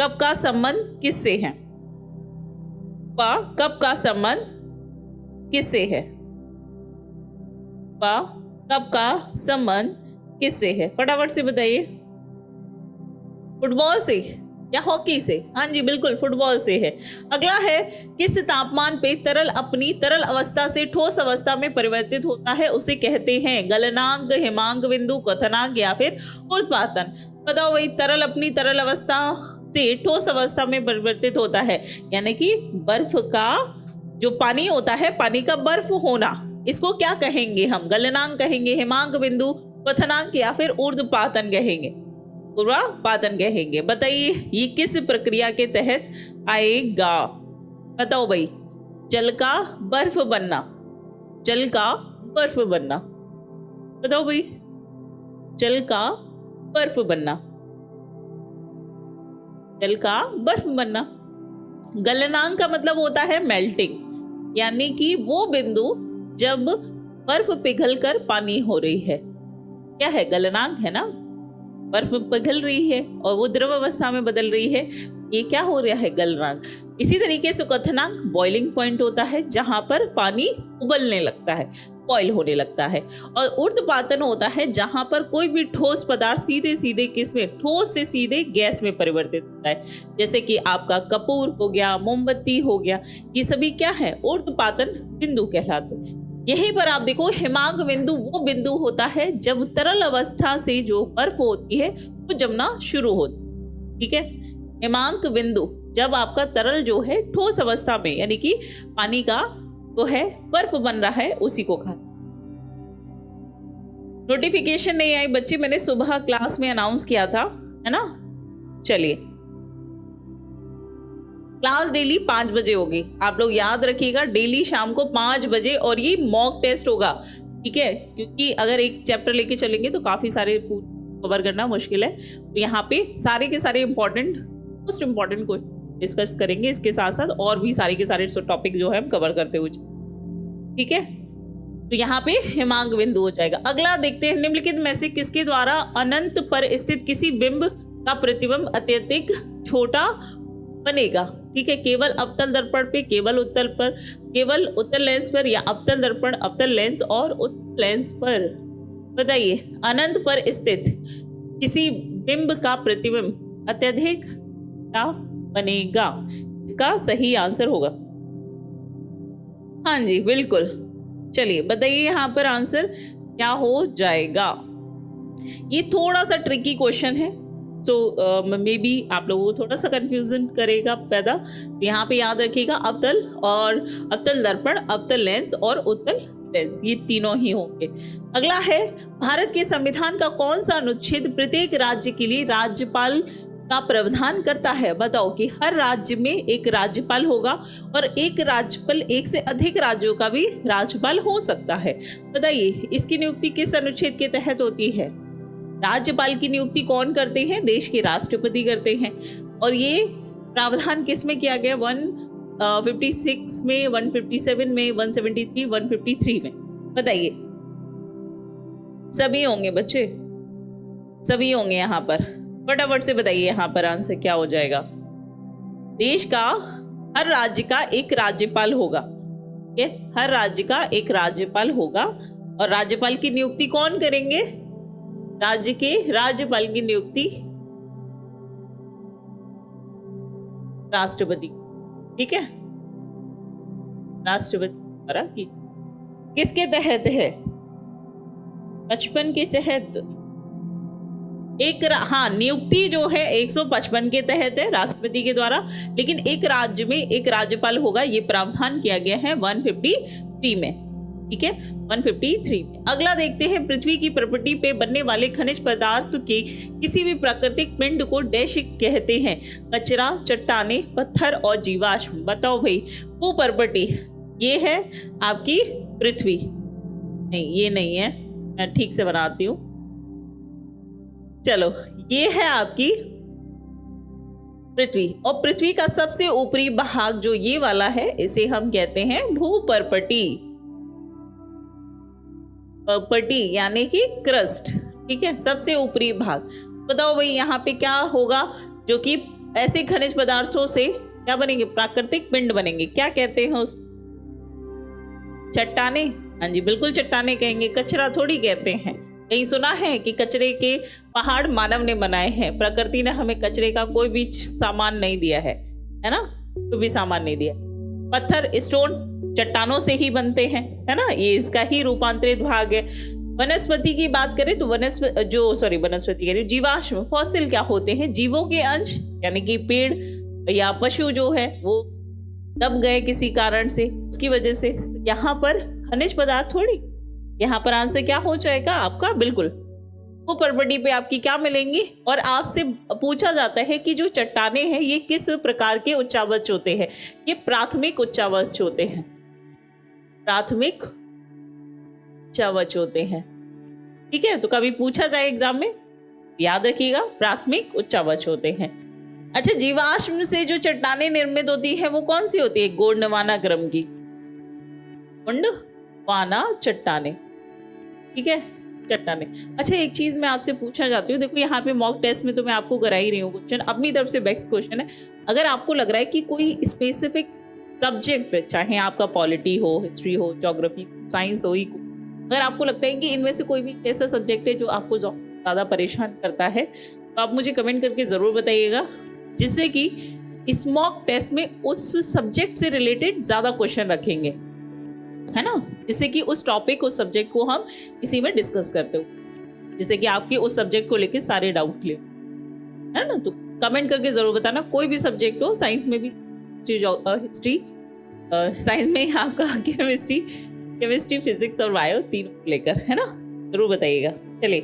कप का संबंध किससे है? कोपा कप का संबंध किससे है? कोपा कप का संबंध किससे है? फटाफट से बताइए। फुटबॉल से या हॉकी से? हाँ जी बिल्कुल, फुटबॉल से है। अगला है किस तापमान पे तरल अपनी तरल अवस्था से ठोस अवस्था में परिवर्तित होता है उसे कहते हैं? गलनांक, हिमांक बिंदु, क्वथनांक या फिर ऊर्ध्वपातन। बताओ भाई, तरल अपनी तरल अवस्था से ठोस अवस्था में परिवर्तित होता है, यानी कि बर्फ का जो पानी होता है, पानी का बर्फ होना, इसको क्या कहेंगे हम? गलनांक कहेंगे, हिमांक बिंदु, क्वथनांक या फिर ऊर्ध्वपातन कहेंगे? ऊर्ध्वपातन कहेंगे। बताइए ये किस प्रक्रिया के तहत आएगा? बताओ भाई। जल का बर्फ बनना, जल का बर्फ बनना। बताओ भाई, जल का बर्फ बनना, जल का बर्फ बनना। गलनांक का मतलब होता है मेल्टिंग, यानी कि वो बिंदु जब बर्फ पिघलकर पानी हो रही है, क्या है? गलनांक है ना। बर्फ पिघल रही है और वो द्रव अवस्था में बदल रही है, ये क्या हो रहा है? गलनांक। इसी तरीके से क्वथनांक बॉइलिंग पॉइंट होता है जहां पर पानी उबलने लगता है, बॉइल होने लगता है। और ऊर्ध्वपातन होता है जहां पर कोई भी ठोस पदार्थ सीधे सीधे किसमें? ठोस से सीधे गैस में परिवर्तित होता है, जैसे कि आपका कपूर हो गया, मोमबत्ती हो गया, ये सभी क्या है? ऊर्ध्वपातन बिंदु कहलाते हैं। यहीं पर आप देखो, हिमांक बिंदु वो बिंदु होता है जब तरल अवस्था से जो बर्फ होती है वो जमना शुरू होती। ठीक है, हिमांक बिंदु जब आपका तरल जो है ठोस अवस्था में, यानी कि पानी का तो है बर्फ बन रहा है, उसी को कहा। नोटिफिकेशन नहीं आई बच्चे, मैंने सुबह क्लास में अनाउंस किया था, है ना। चलिए, क्लास डेली 5 बजे होगी, आप लोग याद रखिएगा, डेली शाम को 5 बजे। और ये मॉक टेस्ट होगा, ठीक है, क्योंकि अगर एक चैप्टर लेके चलेंगे तो काफ़ी सारे कवर करना मुश्किल है। तो यहाँ पे सारे के सारे मोस्ट इम्पॉर्टेंट क्वेश्चन डिस्कस करेंगे, इसके साथ साथ और भी सारे के सारे टॉपिक जो है हम कवर करते हुए। ठीक है, तो यहाँ पे हिमांक बिंदु हो जाएगा। अगला देखते हैं, निम्नलिखित में से किसके द्वारा अनंत पर स्थित किसी बिंब का प्रतिबिंब अत्यधिक छोटा बनेगा? ठीक है, केवल अवतल दर्पण पे, केवल उत्तल पर, केवल उत्तल लेंस पर, या अवतल दर्पण, अवतल लेंस और उत्तल लेंस पर। बताइए, अनंत पर स्थित किसी बिंब का प्रतिबिंब अत्यधिक क्या बनेगा? इसका सही आंसर होगा, हाँ जी बिल्कुल। चलिए बताइए यहाँ पर आंसर क्या हो जाएगा? ये थोड़ा सा ट्रिकी क्वेश्चन है, तो मे बी आप लोगों को थोड़ा सा कंफ्यूजन करेगा पैदा। यहाँ पे याद रखिएगा अवतल और अवतल दर्पण, अवतल लेंस और उत्तल लेंस, ये तीनों ही होंगे। अगला है, भारत के संविधान का कौन सा अनुच्छेद प्रत्येक राज्य के लिए राज्यपाल का प्रावधान करता है? बताओ कि हर राज्य में एक राज्यपाल होगा और एक राज्यपाल एक से अधिक राज्यों का भी राज्यपाल हो सकता है। बताइए इसकी नियुक्ति किस अनुच्छेद के तहत होती है? राज्यपाल की नियुक्ति कौन करते हैं? देश के राष्ट्रपति करते हैं। और ये प्रावधान किस में किया गया? 156 में, 157 में, 173, 153 में। बताइए, सभी होंगे बच्चे, सभी होंगे यहाँ पर। फटाफट से बताइए यहाँ पर आंसर क्या हो जाएगा। देश का हर राज्य का एक राज्यपाल होगा, ठीक है, हर राज्य का एक राज्यपाल होगा। और राज्यपाल की नियुक्ति कौन करेंगे? राज्य के राज्यपाल की नियुक्ति राष्ट्रपति, ठीक है, राष्ट्रपति द्वारा की। किसके तहत है? 55 के तहत। हाँ, नियुक्ति जो है 155 के तहत है राष्ट्रपति के द्वारा, लेकिन एक राज्य में एक राज्यपाल होगा, ये प्रावधान किया गया है 153 में, ठीक है, 153 में। अगला देखते हैं, पृथ्वी की प्रॉपर्टी पे बनने वाले खनिज पदार्थ के किसी भी प्राकृतिक पिंड को डैश कहते हैं? कचरा, चट्टाने, पत्थर और जीवाश्म। बताओ भाई, वो प्रॉपर्टी ये है आपकी पृथ्वी। नहीं, ये नहीं है, मैं ठीक से बनाती हूँ। चलो, ये है आपकी पृथ्वी, और पृथ्वी का सबसे ऊपरी भाग जो ये वाला है, इसे हम कहते हैं भूपर्पटी, पर्पटी यानी कि क्रस्ट, ठीक है, सबसे ऊपरी भाग। बताओ भाई यहाँ पे क्या होगा? जो कि ऐसे खनिज पदार्थों से क्या बनेंगे? प्राकृतिक पिंड बनेंगे। क्या कहते हैं उस? चट्टाने। हाँ जी, बिल्कुल चट्टाने कहेंगे, कचरा थोड़ी कहते हैं। कहीं सुना है कि कचरे के पहाड़ मानव ने बनाए हैं? प्रकृति ने हमें कचरे का कोई भी सामान नहीं दिया है ना, कोई भी सामान नहीं दिया। पत्थर, स्टोन चट्टानों से ही बनते हैं, है ना, ये इसका ही रूपांतरित भाग है। वनस्पति की बात करें तो वनस्पति कह रही, जीवाश्म, फॉसिल क्या होते हैं? जीवों के अंश, यानी कि पेड़ या पशु जो है वो दब गए किसी कारण से, उसकी वजह से। तो यहाँ पर खनिज पदार्थ थोड़ी, यहाँ पर आंसर क्या हो जाएगा आपका? बिल्कुल, वो प्रॉपर्टी पे आपकी क्या मिलेंगी। और आपसे पूछा जाता है कि जो चट्टाने हैं ये किस प्रकार के उच्चावच होते हैं? ये प्राथमिक उच्चावच होते हैं, प्राथमिक उच्चावच होते हैं, ठीक है। तो कभी पूछा जाए एग्जाम में, याद रखिएगा, प्राथमिक उच्चावच होते हैं। अच्छा, जीवाश्म से जो चट्टाने निर्मित होती है वो कौन सी होती है? गोंडवाना क्रम की गोंडवाना चट्टाने, ठीक है, चट्टाने। अच्छा, एक चीज मैं आपसे पूछना चाहती हूँ, देखो यहाँ पे मॉक टेस्ट में तो मैं आपको करा ही रही हूँ क्वेश्चन, अपनी तरफ से बेस्ट क्वेश्चन है। अगर आपको लग रहा है कि कोई स्पेसिफिक सब्जेक्ट, चाहे आपका पॉलिटी हो, हिस्ट्री हो, ज्योग्राफी, साइंस हो, अगर आपको लगता है कि इनमें से कोई भी ऐसा सब्जेक्ट है जो आपको ज़्यादा परेशान करता है, तो आप मुझे कमेंट करके ज़रूर बताइएगा, जिससे कि इस मॉक टेस्ट में उस सब्जेक्ट से रिलेटेड ज़्यादा क्वेश्चन रखेंगे, है ना, जिससे कि उस टॉपिक, उस सब्जेक्ट को हम इसी में डिस्कस करते हो, जिससे कि आपके उस सब्जेक्ट को लेके सारे डाउट क्लियर, है ना। तो कमेंट करके ज़रूर बताना, कोई भी सब्जेक्ट हो, साइंस में भी हिस्ट्री, साइंस में आपका केमिस्ट्री, फिजिक्स और बायो तीनों लेकर, है ना, जरूर बताइएगा। चलिए,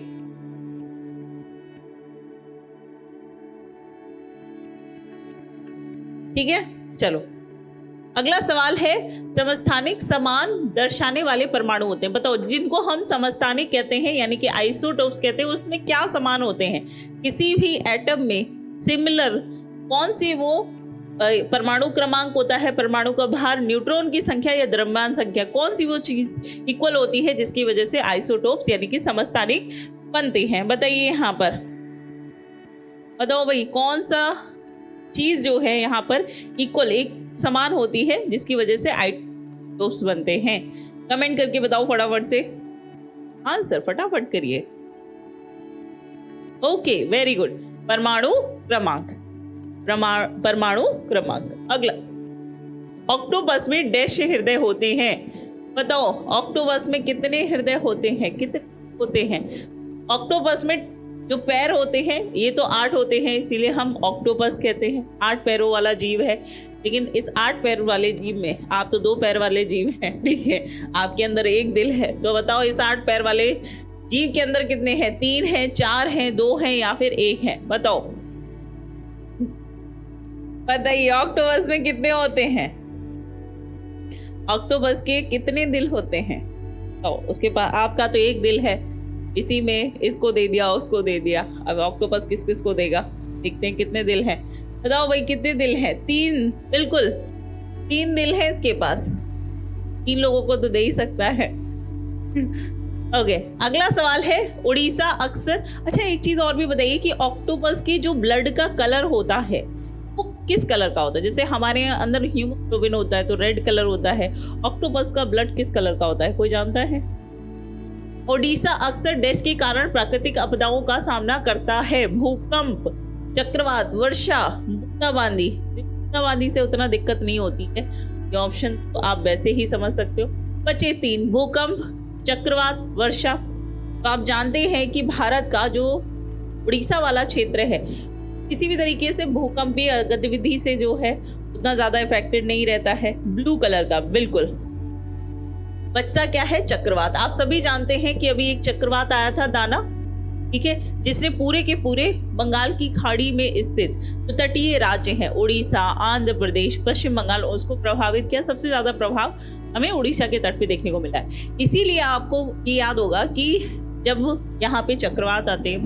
ठीक है, चलो अगला सवाल है, समस्थानिक समान दर्शाने वाले परमाणु होते हैं। बताओ, जिनको हम समस्थानिक कहते हैं यानी कि आइसोटोप्स कहते हैं, उसमें क्या समान होते हैं? किसी भी एटम में सिमिलर कौन सी वो परमाणु क्रमांक होता है, परमाणु का भार, न्यूट्रॉन की संख्या या द्रव्यमान संख्या, कौन सी वो चीज इक्वल होती है जिसकी वजह से आइसोटोप्स यानी कि समस्थानिक बनते हैं? बताइए यहाँ पर, बताओ भाई, कौन सा चीज जो है यहाँ पर इक्वल, एक समान होती है जिसकी वजह से आइसोटोप्स बनते हैं? कमेंट करके बताओ फटाफट से, आंसर फटाफट करिए। ओके, वेरी गुड, परमाणु क्रमांक, परमाणु क्रमांक। अगला, ऑक्टोपस में डैश हृदय होते हैं? बताओ, ऑक्टोपस में कितने हृदय होते हैं? कितने होते हैं? ऑक्टोपस में जो पैर होते हैं ये तो 8 होते हैं, इसीलिए हम ऑक्टोपस कहते हैं। 8 पैरों वाला जीव है, लेकिन इस 8 पैर वाले जीव में आप तो 2 पैर वाले जीव हैं, ठीक है, आपके अंदर एक दिल है। तो बताओ इस 8 पैर वाले जीव के अंदर कितने हैं? 3 हैं, 4 हैं, 2 हैं या फिर 1 है? बताओ बताइए ऑक्टोपस में कितने होते हैं? ऑक्टोपस के कितने दिल होते हैं? तो उसके पास आपका तो एक दिल है, इसी में इसको दे दिया उसको दे दिया। अब ऑक्टोपस किस किस को देगा? देखते हैं कितने दिल हैं। बताओ भाई कितने दिल हैं? 3, बिल्कुल 3 दिल है इसके पास। 3 लोगों को तो दे ही सकता है। ओके, अगला सवाल है उड़ीसा अक्सर। अच्छा एक चीज और भी बताइए कि ऑक्टोपस की जो ब्लड का कलर होता है वो किस कलर का होता है? जैसे हमारे अंदर हीमोग्लोबिन होता है तो रेड कलर होता है, ऑक्टोपस का ब्लड किस कलर का होता है? कोई जानता है? ओडिशा अक्सर डैश के कारण प्राकृतिक आपदाओं का सामना करता है। भूकंप, चक्रवात, वर्षा, बूंदाबांदी। बूंदाबांदी से उतना दिक्कत नहीं होती है, ये ऑप्शन तो आप वैसे ही समझ सकते हो। बचे 3, भूकंप, चक्रवात, वर्षा। तो आप जानते हैं कि भारत का जो उड़ीसा वाला क्षेत्र है किसी भी तरीके से भूकंपीय गतिविधि से जो है उतना ज्यादा इफेक्टेड नहीं रहता है। ब्लू कलर का, बिल्कुल। बचता क्या है? चक्रवात। आप सभी जानते हैं कि अभी एक चक्रवात आया था दाना, ठीक है, जिसने पूरे के पूरे बंगाल की खाड़ी में स्थित जो तटीय राज्य हैं उड़ीसा, आंध्र प्रदेश, पश्चिम बंगाल, उसको प्रभावित किया। सबसे ज्यादा प्रभाव हमें उड़ीसा के तट पे देखने को मिला है। इसीलिए आपको ये याद होगा कि जब यहाँ पे चक्रवात आते हैं,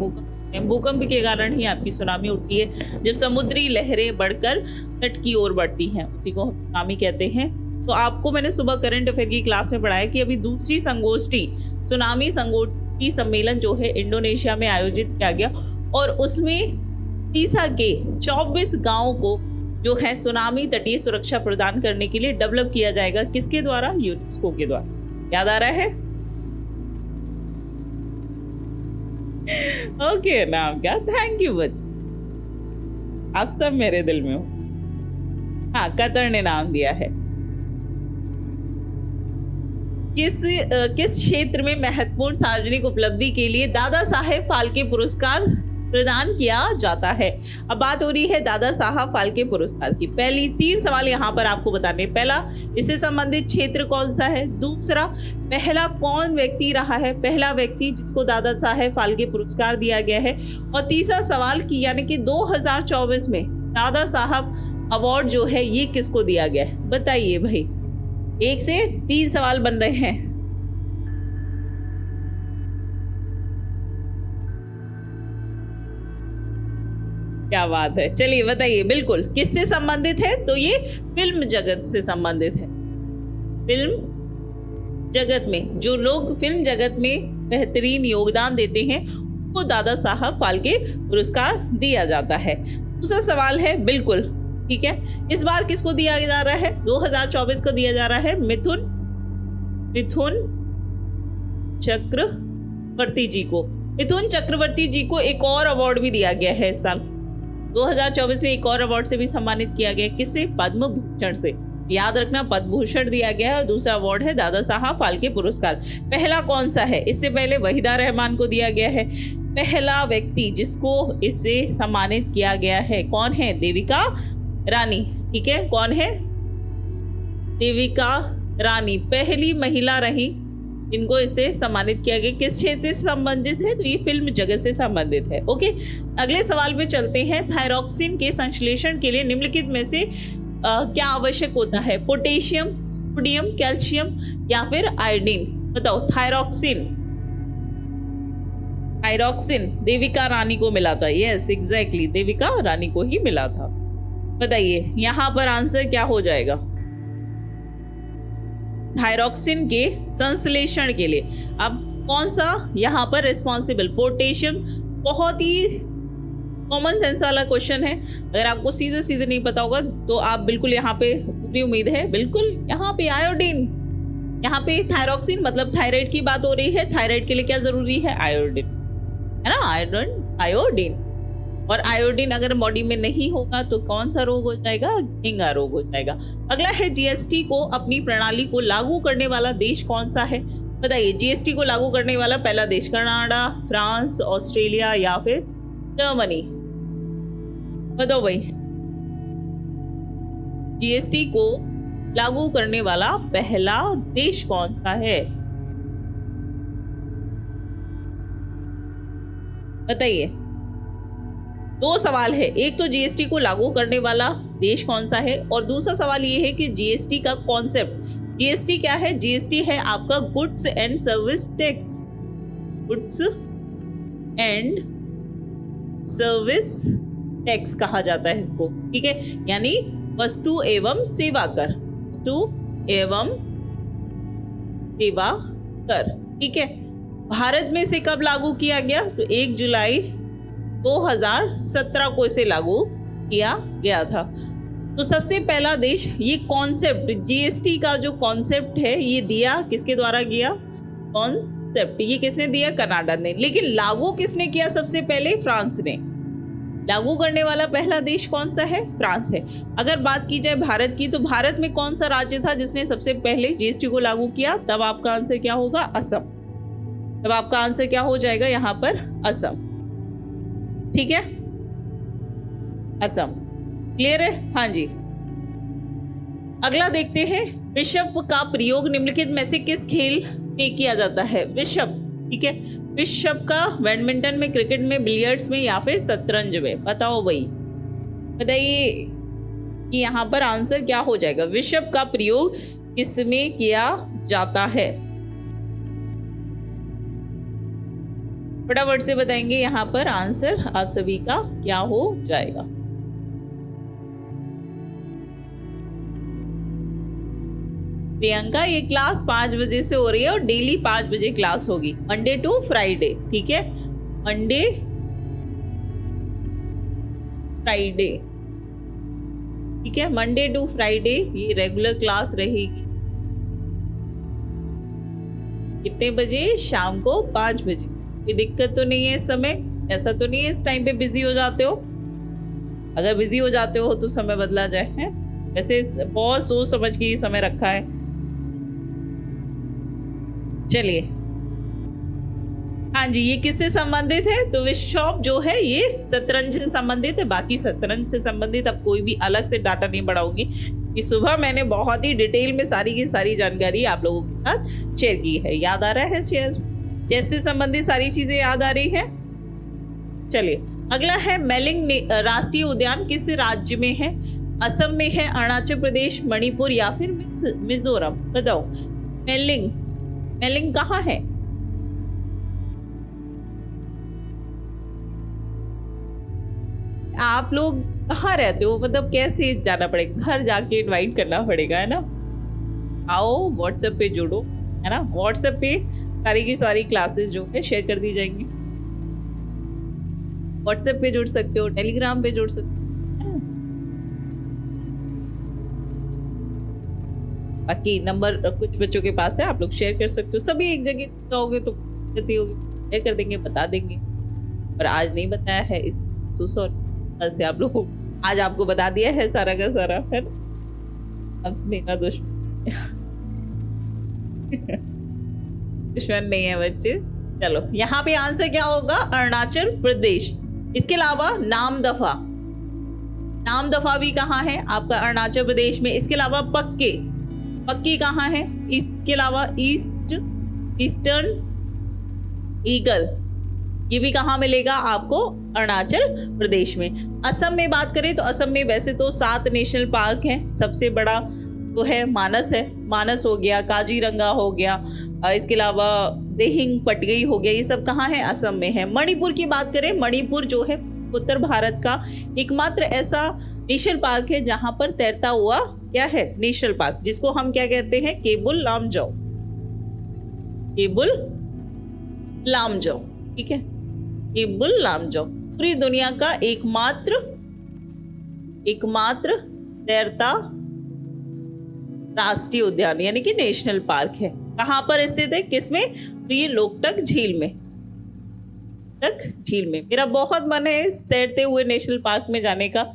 भूकंप के कारण ही आपकी सुनामी उठती है। जब समुद्री लहरें बढ़कर तट की ओर बढ़ती हैं उसी को सुनामी कहते हैं। तो आपको मैंने सुबह करंट अफेयर की क्लास में पढ़ाया कि अभी दूसरी संगोष्ठी सुनामी संगोष्ठी सम्मेलन जो है इंडोनेशिया में आयोजित किया गया और उसमें उड़ीसा के 24 गांवों को जो है सुनामी तटीय सुरक्षा प्रदान करने के लिए डेवलप किया जाएगा। किसके द्वारा? यूनेस्को के द्वारा। याद आ रहा है? ओके, नाम क्या? थैंक यू बच्चे, आप सब मेरे दिल में हो। हाँ, कतर ने नाम दिया है। किस क्षेत्र में महत्वपूर्ण सार्वजनिक उपलब्धि के लिए दादा साहेब फाल्के पुरस्कार प्रदान किया जाता है? अब बात हो रही है दादा साहब फाल्के पुरस्कार की। पहली 3 सवाल यहाँ पर आपको बताने। पहला, इससे संबंधित क्षेत्र कौन सा है? दूसरा, पहला कौन व्यक्ति रहा है, पहला व्यक्ति जिसको दादा साहेब फाल्के पुरस्कार दिया गया है? और तीसरा सवाल की यानी कि 2024 में दादा साहब अवार्ड जो है ये किसको दिया गया है? बताइए भाई। 1 से 3 सवाल बन रहे हैं। क्या बात है, चलिए बताइए। बिल्कुल, किससे संबंधित है? तो ये फिल्म जगत से संबंधित है। फिल्म जगत में जो लोग फिल्म जगत में बेहतरीन योगदान देते हैं वो दादा साहब फाल्के पुरस्कार दिया जाता है। दूसरा सवाल है, बिल्कुल ठीक है, इस बार किसको दिया जा रहा है? 2024 को दिया जा रहा है मिथुन चक्रवर्ती जी को। मिथुन चक्रवर्ती जी को एक और अवार्ड भी दिया गया है इस साल 2024 में। एक और अवार्ड से भी सम्मानित किया गया। किससे? पद्म भूषण से। याद रखना, पद्म भूषण दिया गया है और दूसरा अवार्ड है दादा साहब फाल्के पुरस्कार। पहला कौन सा है? इससे पहले वहीदा रहमान को दिया गया है। पहला व्यक्ति जिसको इससे सम्मानित किया गया है कौन है? देविका रानी। ठीक है, कौन है? देविका रानी पहली महिला रही इनको इससे सम्मानित किया गया। किस क्षेत्र से संबंधित है? तो ये फिल्म जगत से संबंधित है। ओके, अगले सवाल पे चलते हैं। थायरॉक्सिन के संश्लेषण के लिए निम्नलिखित में से क्या आवश्यक होता है? पोटेशियम, सोडियम, कैल्शियम या फिर आयोडीन? बताओ। थायरॉक्सिन देविका रानी को मिला था। यस एग्जैक्टली, देविका रानी को ही मिला था। बताइए यहाँ पर आंसर क्या हो जाएगा? थायरॉक्सिन के संश्लेषण के लिए अब कौन सा यहाँ पर रिस्पॉन्सिबल? पोटेशियम। बहुत ही कॉमन सेंस वाला क्वेश्चन है, अगर आपको सीधे सीधे नहीं पता होगा तो आप बिल्कुल यहाँ पे पूरी उम्मीद है। बिल्कुल यहाँ पे आयोडीन। यहाँ पे थायरॉक्सिन मतलब थायराइड की बात हो रही है। थायराइड के लिए क्या जरूरी है? आयोडीन, है ना? आयोडीन। और आयोडीन अगर बॉडी में नहीं होगा तो कौन सा रोग हो जाएगा? झींगा रोग हो जाएगा। अगला है जीएसटी को अपनी प्रणाली को लागू करने वाला देश कौन सा है? बताइए जीएसटी को लागू करने वाला पहला देश, कनाडा, फ्रांस, ऑस्ट्रेलिया या फिर जर्मनी? बताओ भाई, जीएसटी को लागू करने वाला पहला देश कौन सा है? बताइए। दो सवाल है, एक तो जीएसटी को लागू करने वाला देश कौन सा है, और दूसरा सवाल ये है कि जीएसटी का कॉन्सेप्ट, जीएसटी क्या है? जीएसटी है आपका goods and service tax, goods and service tax कहा जाता है इसको, ठीक है, यानी वस्तु एवं सेवा कर, वस्तु एवं सेवा कर, ठीक है। भारत में से कब लागू किया गया? तो 1 जुलाई 2017 को इसे लागू किया गया था। तो सबसे पहला देश, ये कॉन्सेप्ट जीएसटी का जो कॉन्सेप्ट है ये दिया किसके द्वारा गया? कॉन्सेप्ट ये किसने दिया? कनाडा ने। लेकिन लागू किसने किया सबसे पहले? फ्रांस ने। लागू करने वाला पहला देश कौन सा है? फ्रांस है। अगर बात की जाए भारत की, तो भारत में कौन सा राज्य था जिसने सबसे पहले जीएसटी को लागू किया? तब आपका आंसर क्या होगा? असम। तब आपका आंसर क्या हो जाएगा यहाँ पर? असम, ठीक है, असम। क्लियर है? हाँ जी। अगला देखते हैं, विश्व का प्रयोग निम्नलिखित में से किस खेल में किया जाता है? विश्व, ठीक है, विश्व का बैडमिंटन में, क्रिकेट में, बिलियर्ड्स में या फिर शतरंज में? बताओ भाई, बताइए कि यहाँ पर आंसर क्या हो जाएगा? विश्व का प्रयोग किसमें किया जाता है? फटाफट से बताएंगे यहाँ पर आंसर आप सभी का क्या हो जाएगा। प्रियंका, ये क्लास 5 बजे से हो रही है और डेली 5 बजे क्लास होगी, मंडे टू फ्राइडे, ठीक है, मंडे फ्राइडे, ठीक है, मंडे टू फ्राइडे ये रेगुलर क्लास रहेगी। कितने बजे? शाम को 5 बजे। कोई दिक्कत तो नहीं है इस समय? ऐसा तो नहीं है इस टाइम पे बिजी हो जाते हो? अगर बिजी हो जाते हो तो समय बदला जाए, है वैसे बहुत सोच समझ के ये समय रखा है। चलिए, हाँ जी, ये किससे संबंधित है? तो विश्व जो है ये शतरंज से संबंधित है। बाकी शतरंज से संबंधित अब कोई भी अलग से डाटा नहीं बढ़ाऊंगी, कि सुबह मैंने बहुत ही डिटेल में सारी की सारी जानकारी आप लोगों के साथ शेयर की है। याद आ रहा है शेयर? जैसे संबंधित सारी चीजें याद आ रही है? चलिए, अगला है मेलिंग राष्ट्रीय उद्यान किस राज्य में है? असम में है, अरुणाचल प्रदेश, मणिपुर या फिर मिजोरम? बताओ, मेलिंग, मेलिंग कहाँ है? आप लोग कहाँ रहते हो? मतलब कैसे जाना पड़ेगा? घर जाके इनवाइट करना पड़ेगा, है ना? आओ व्हाट्सएप पे जुड़ो, है ना? व्हाट्सएप पे सारी की सारी क्लासेस जो है शेयर कर दी जाएंगी। व्हाट्सएप पे जुड़ सकते हो, टेलीग्राम पे जुड़ सकते हो, बाकी नंबर कुछ बच्चों के पास है, आप लोग शेयर कर सकते हो। सभी एक जगह जाओगे तो गलती होगी, शेयर कर देंगे, बता देंगे। पर आज नहीं बताया है, इस कल से आप लोग, आज आपको बता दिया है सारा का सारा, फिर अब मेरा दुश्मन दुश्मन नहीं है बच्चे। चलो, यहाँ पे आंसर क्या होगा? अरुणाचल प्रदेश। इसके अलावा नामदफा, नामदफा भी कहाँ है? आपका अरुणाचल प्रदेश में। इसके अलावा पक्के, पक्की कहाँ है? इसके अलावा ईस्टर्न ईगल, ये भी कहाँ मिलेगा आपको? अरुणाचल प्रदेश में। असम में बात करें तो असम में वैसे तो 7 नेशनल पार्क हैं। सबसे बड़ा तो है मानस है, मानस हो गया, काजीरंगा हो गया, इसके अलावा देहिंग पटगई हो गया, ये सब कहाँ है? असम में है। मणिपुर की बात करें, मणिपुर जो है उत्तर भारत का एकमात्र ऐसा नेशनल पार्क है जहां पर तैरता हुआ क्या है? नेशनल पार्क, जिसको हम क्या कहते हैं? केबुल लामजाओ, केबुल लामजाओ, ठीक है, केबुल लामजाओ। पूरी दुनिया का एकमात्र तैरता राष्ट्रीय उद्यान यानी कि नेशनल पार्क है। कहां पर स्थित है? किसमें? तो ये लोकटक झील में, झील में। मेरा बहुत मन है इस तैरते हुए नेशनल पार्क में जाने का।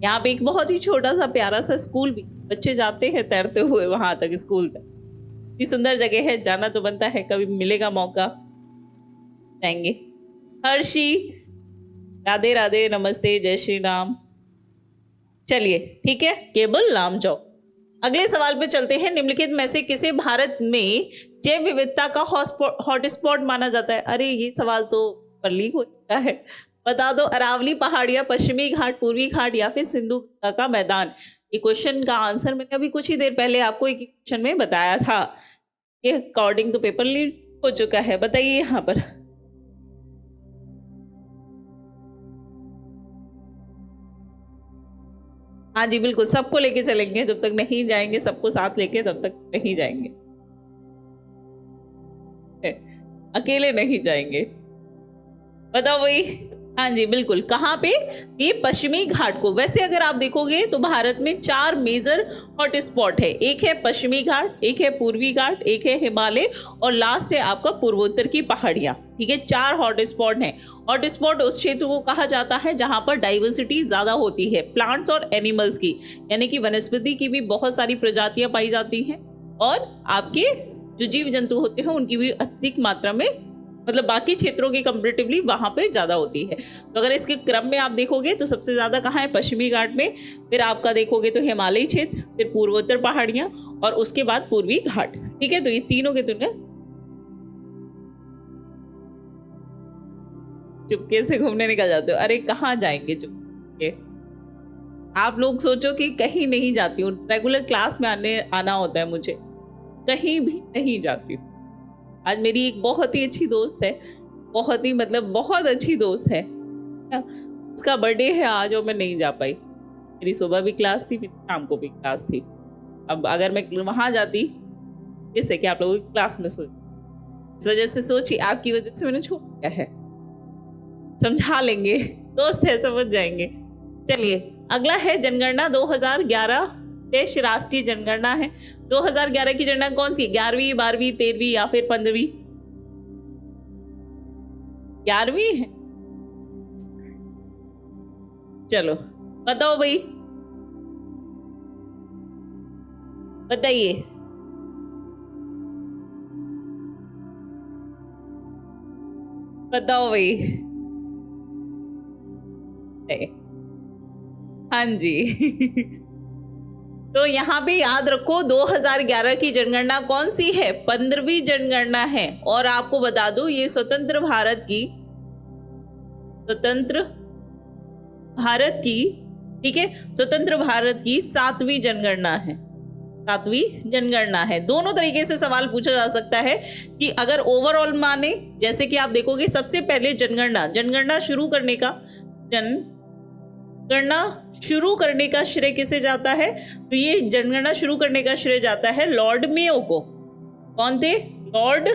यहाँ पे एक बहुत ही छोटा सा प्यारा सा स्कूल भी, बच्चे जाते हैं तैरते हुए वहां तक, स्कूल तक। इतनी सुंदर जगह है, जाना तो बनता है, कभी मिलेगा मौका जाएंगे। हर्षी, राधे राधे, नमस्ते, जय श्री राम। चलिए ठीक है, केबल नाम जाओ। अगले सवाल पे चलते हैं। निम्नलिखित में से किसे भारत में जैव विविधता का हॉटस्पॉट माना जाता है? अरे ये सवाल तो परली हो चुका है, बता दो। अरावली पहाड़ियां, पश्चिमी घाट, पूर्वी घाट या फिर सिंधु का मैदान? ये क्वेश्चन का आंसर मैंने अभी कुछ ही देर पहले आपको एक क्वेश्चन में बताया था। ये अकॉर्डिंग टू पेपर लीड हो चुका है। बताइए यहाँ पर। हाँ जी बिल्कुल, सबको लेके चलेंगे, जब तक नहीं जाएंगे सबको साथ लेके तब तक नहीं जाएंगे, अकेले नहीं जाएंगे। बताओ भाई। हाँ जी बिल्कुल, कहाँ पे? ये पश्चिमी घाट को। वैसे अगर आप देखोगे तो भारत में 4 मेजर हॉट स्पॉट है। एक है पश्चिमी घाट, एक है पूर्वी घाट, एक है हिमालय और लास्ट है आपका पूर्वोत्तर की पहाड़ियाँ। ठीक है, 4 हॉट स्पॉट हैं। हॉट स्पॉट उस क्षेत्र को कहा जाता है जहाँ पर डाइवर्सिटी ज़्यादा होती है, प्लांट्स और एनिमल्स की, यानी कि वनस्पति की भी बहुत सारी प्रजातियाँ पाई जाती हैं और आपके जो जीव जंतु होते हैं उनकी भी अधिक मात्रा में, मतलब बाकी क्षेत्रों की कंपेरेटिवली वहां पे ज्यादा होती है। तो अगर इसके क्रम में आप देखोगे तो सबसे ज्यादा कहाँ है? पश्चिमी घाट में, फिर आपका देखोगे तो हिमालयी क्षेत्र, फिर पूर्वोत्तर पहाड़ियां और उसके बाद पूर्वी घाट। ठीक है, तो ये तीनों के तुमने चुपके से घूमने निकल जाते हो। अरे कहाँ जाएंगे चुपके? आप लोग सोचो कि कहीं नहीं जाती हूँ, रेगुलर क्लास में आना होता है मुझे, कहीं भी नहीं जाती हूँ। आज मेरी एक बहुत ही अच्छी दोस्त है, बहुत ही मतलब बहुत अच्छी दोस्त है, उसका बर्थडे है आज और मैं नहीं जा पाई। मेरी सुबह भी क्लास थी, फिर शाम को भी क्लास थी। अब अगर मैं वहां जाती, जैसे कि आप लोगों की क्लास में सोच, इस वजह से सोची आपकी वजह से मैंने छोड़ दिया है। समझा लेंगे, दोस्त है, समझ जाएंगे। चलिए अगला है जनगणना 2011। देश राष्ट्रीय जनगणना है। 2011 की जनगणना कौन सी? 11वीं, 12वीं, 13वीं या फिर 15वीं? 11वीं है। चलो बताओ भाई, बताइए। बताओ भाई। हाँ जी तो यहाँ पे याद रखो 2011 की जनगणना कौन सी है? 15वीं जनगणना है। और आपको बता दूं ये स्वतंत्र भारत की, ठीक है, स्वतंत्र भारत की 7वीं जनगणना है। 7वीं जनगणना है। दोनों तरीके से सवाल पूछा जा सकता है कि अगर ओवरऑल माने, जैसे कि आप देखोगे सबसे पहले जनगणना शुरू करने का श्रेय किसे जाता है? तो ये जनगणना शुरू करने का श्रेय जाता है लॉर्ड मेयो को। कौन थे? Lord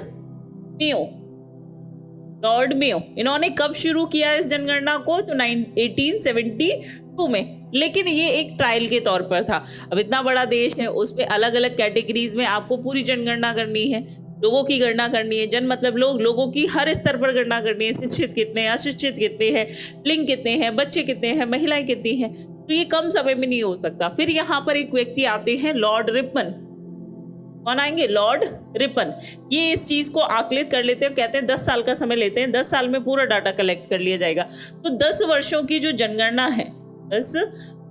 Mayo. इन्होंने कब शुरू किया इस जनगणना को? तो 1872 में, लेकिन ये एक ट्रायल के तौर पर था। अब इतना बड़ा देश है, उस पर अलग अलग कैटेगरीज में आपको पूरी जनगणना करनी है, लोगों की गणना करनी है। जन मतलब लोगों की हर स्तर पर गणना करनी है। शिक्षित कितने हैं, अशिक्षित कितने हैं, लिंग कितने हैं, बच्चे कितने हैं, महिलाएं कितनी हैं, तो ये कम समय में नहीं हो सकता। फिर यहाँ पर एक व्यक्ति आते हैं लॉर्ड रिपन। कौन आएंगे? Lord Ripon. ये इस चीज को आकलित कर लेते हैं, कहते हैं 10 साल का समय लेते हैं, 10 साल में पूरा डाटा कलेक्ट कर लिया जाएगा। तो 10 वर्षों की जो जनगणना है, 10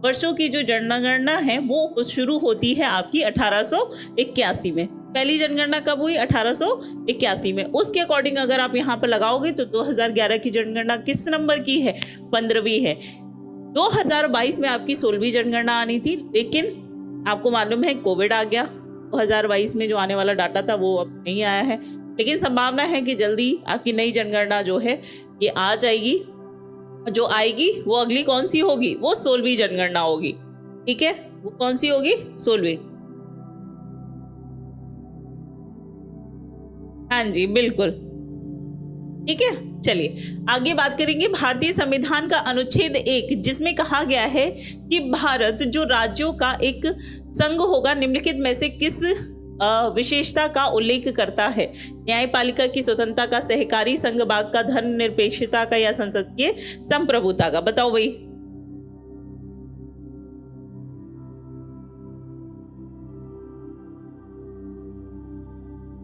वर्षों की जो जनगणना है वो शुरू होती है आपकी 1881 में। पहली जनगणना कब हुई? 1881 में। उसके अकॉर्डिंग अगर आप यहाँ पर लगाओगे तो 2011 की जनगणना किस नंबर की है? 15वीं है। 2022 में आपकी 16वीं जनगणना आनी थी, लेकिन आपको मालूम है कोविड आ गया। 2022 में जो आने वाला डाटा था वो अब नहीं आया है, लेकिन संभावना है कि जल्दी आपकी नई जनगणना जो है ये आ जाएगी। जो आएगी वो अगली कौन सी होगी? वो 16वीं जनगणना होगी। ठीक है, वो कौन सी होगी? 16वीं। हाँ जी बिल्कुल, ठीक है। चलिए आगे बात करेंगे भारतीय संविधान का अनुच्छेद 1, जिसमें कहा गया है कि भारत जो राज्यों का एक संघ होगा, निम्नलिखित में से किस विशेषता का उल्लेख करता है? न्यायपालिका की स्वतंत्रता का, सहकारी संघ का, धर्मनिरपेक्षता का या संसदीय संप्रभुता का? बताओ भाई।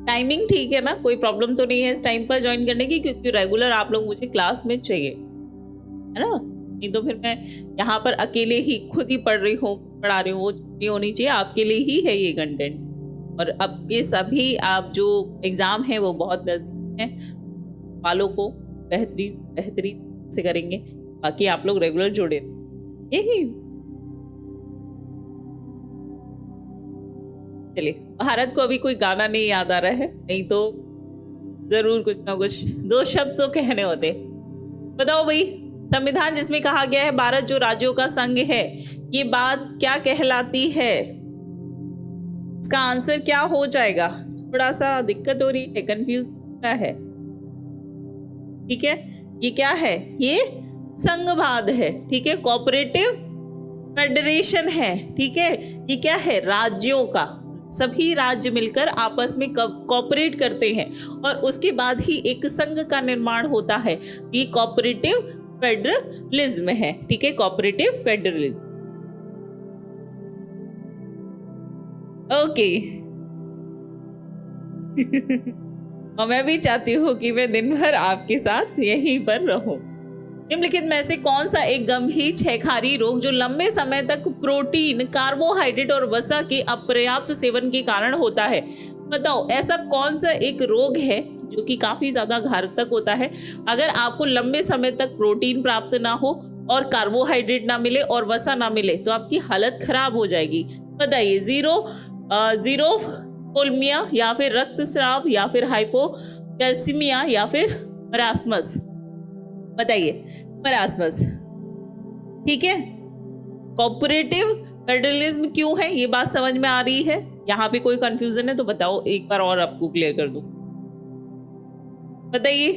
टाइमिंग ठीक है ना, कोई प्रॉब्लम तो नहीं है इस टाइम पर ज्वाइन करने की, क्योंकि रेगुलर आप लोग मुझे क्लास में चाहिए, है ना। नहीं तो फिर मैं यहाँ पर अकेले ही खुद ही पढ़ रही हूँ, वो नहीं होनी चाहिए। आपके लिए ही है ये कंटेंट। और अब ये सभी आप जो एग्ज़ाम है वो बहुत नज़दीक हैं, वालों को बेहतरीन से करेंगे। बाकी आप लोग रेगुलर जुड़े यही। चलिए, भारत को अभी कोई गाना नहीं याद आ रहा है, नहीं तो जरूर कुछ ना कुछ दो शब्द तो कहने होते। बताओ भाई, संविधान जिसमें कहा गया है भारत जो राज्यों का संघ है, ये बात क्या कहलाती है? इसका आंसर क्या हो जाएगा? थोड़ा सा दिक्कत हो रही है, कंफ्यूज है। ठीक है, ये क्या है? ये संघवाद है। ठीक है, कोऑपरेटिव फेडरेशन है। ठीक है, ये क्या है? राज्यों का, सभी राज्य मिलकर आपस में कोऑपरेट करते हैं और उसके बाद ही एक संघ का निर्माण होता है। ये कोऑपरेटिव फेडरलिज्म है। ठीक है, कोऑपरेटिव फेडरलिज्म। ओके। और मैं भी चाहती हूँ कि मैं दिन भर आपके साथ यहीं पर रहूं। निम्नलिखित में से कौन सा एक गंभीर क्षयकारी रोग जो लंबे समय तक प्रोटीन, कार्बोहाइड्रेट और वसा के अपर्याप्त सेवन के कारण होता है? बताओ, ऐसा कौन सा एक रोग है जो कि काफी ज्यादा घातक होता है? अगर आपको लंबे समय तक प्रोटीन प्राप्त ना हो और कार्बोहाइड्रेट ना मिले और वसा ना मिले तो आपकी हालत खराब हो जाएगी। बताइए, जीरोफोल्मिया या फिर रक्तस्राव या फिर हाइपोकैल्सीमिया या फिर मरासमस? बताइए, मरासमस। ठीक है, कोऑपरेटिव फेडरलिज्म क्यों है, ये बात समझ में आ रही है? यहाँ पे कोई कंफ्यूजन है तो बताओ, एक बार और आपको क्लियर कर दूं। बताइए,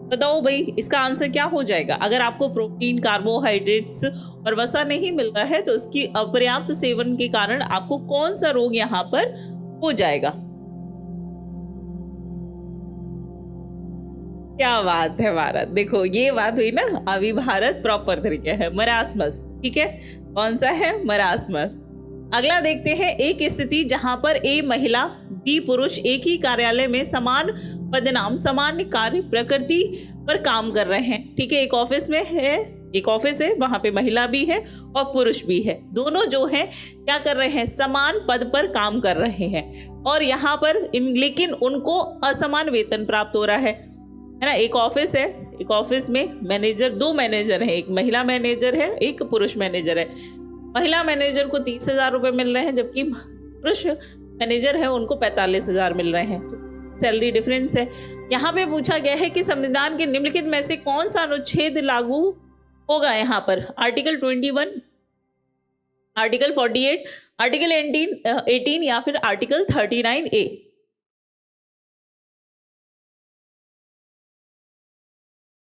बताओ भाई, इसका आंसर क्या हो जाएगा? अगर आपको प्रोटीन, कार्बोहाइड्रेट्स और वसा नहीं मिल रहा है तो उसकी अपर्याप्त सेवन के कारण आपको कौन सा रोग यहाँ पर हो जाएगा? क्या बात है भारत, देखो ये बात हुई ना, अभी भारत प्रॉपर तरीके है, मरासमस। ठीक है, कौन सा है? मरासमस। अगला देखते हैं, एक स्थिति जहां पर ए महिला बी पुरुष एक ही कार्यालय में समान पदनाम, समान कार्य प्रकृति पर काम कर रहे हैं। ठीक है, एक ऑफिस है, वहां पे महिला भी है और पुरुष भी है। दोनों जो है क्या कर रहे हैं? समान पद पर काम कर रहे हैं और यहाँ पर लेकिन उनको असमान वेतन प्राप्त हो रहा है ना। एक ऑफिस है, एक ऑफिस में मैनेजर, दो मैनेजर है, एक महिला मैनेजर है, एक पुरुष मैनेजर है। महिला मैनेजर को 30,000 रुपये मिल रहे हैं, जबकि पुरुष मैनेजर है उनको 45,000 मिल रहे हैं। सैलरी डिफरेंस है। यहाँ पे पूछा गया है कि संविधान के निम्नलिखित में से कौन सा अनुच्छेद लागू होगा यहाँ पर? आर्टिकल 21, आर्टिकल 48, आर्टिकल 18 या फिर आर्टिकल 39A?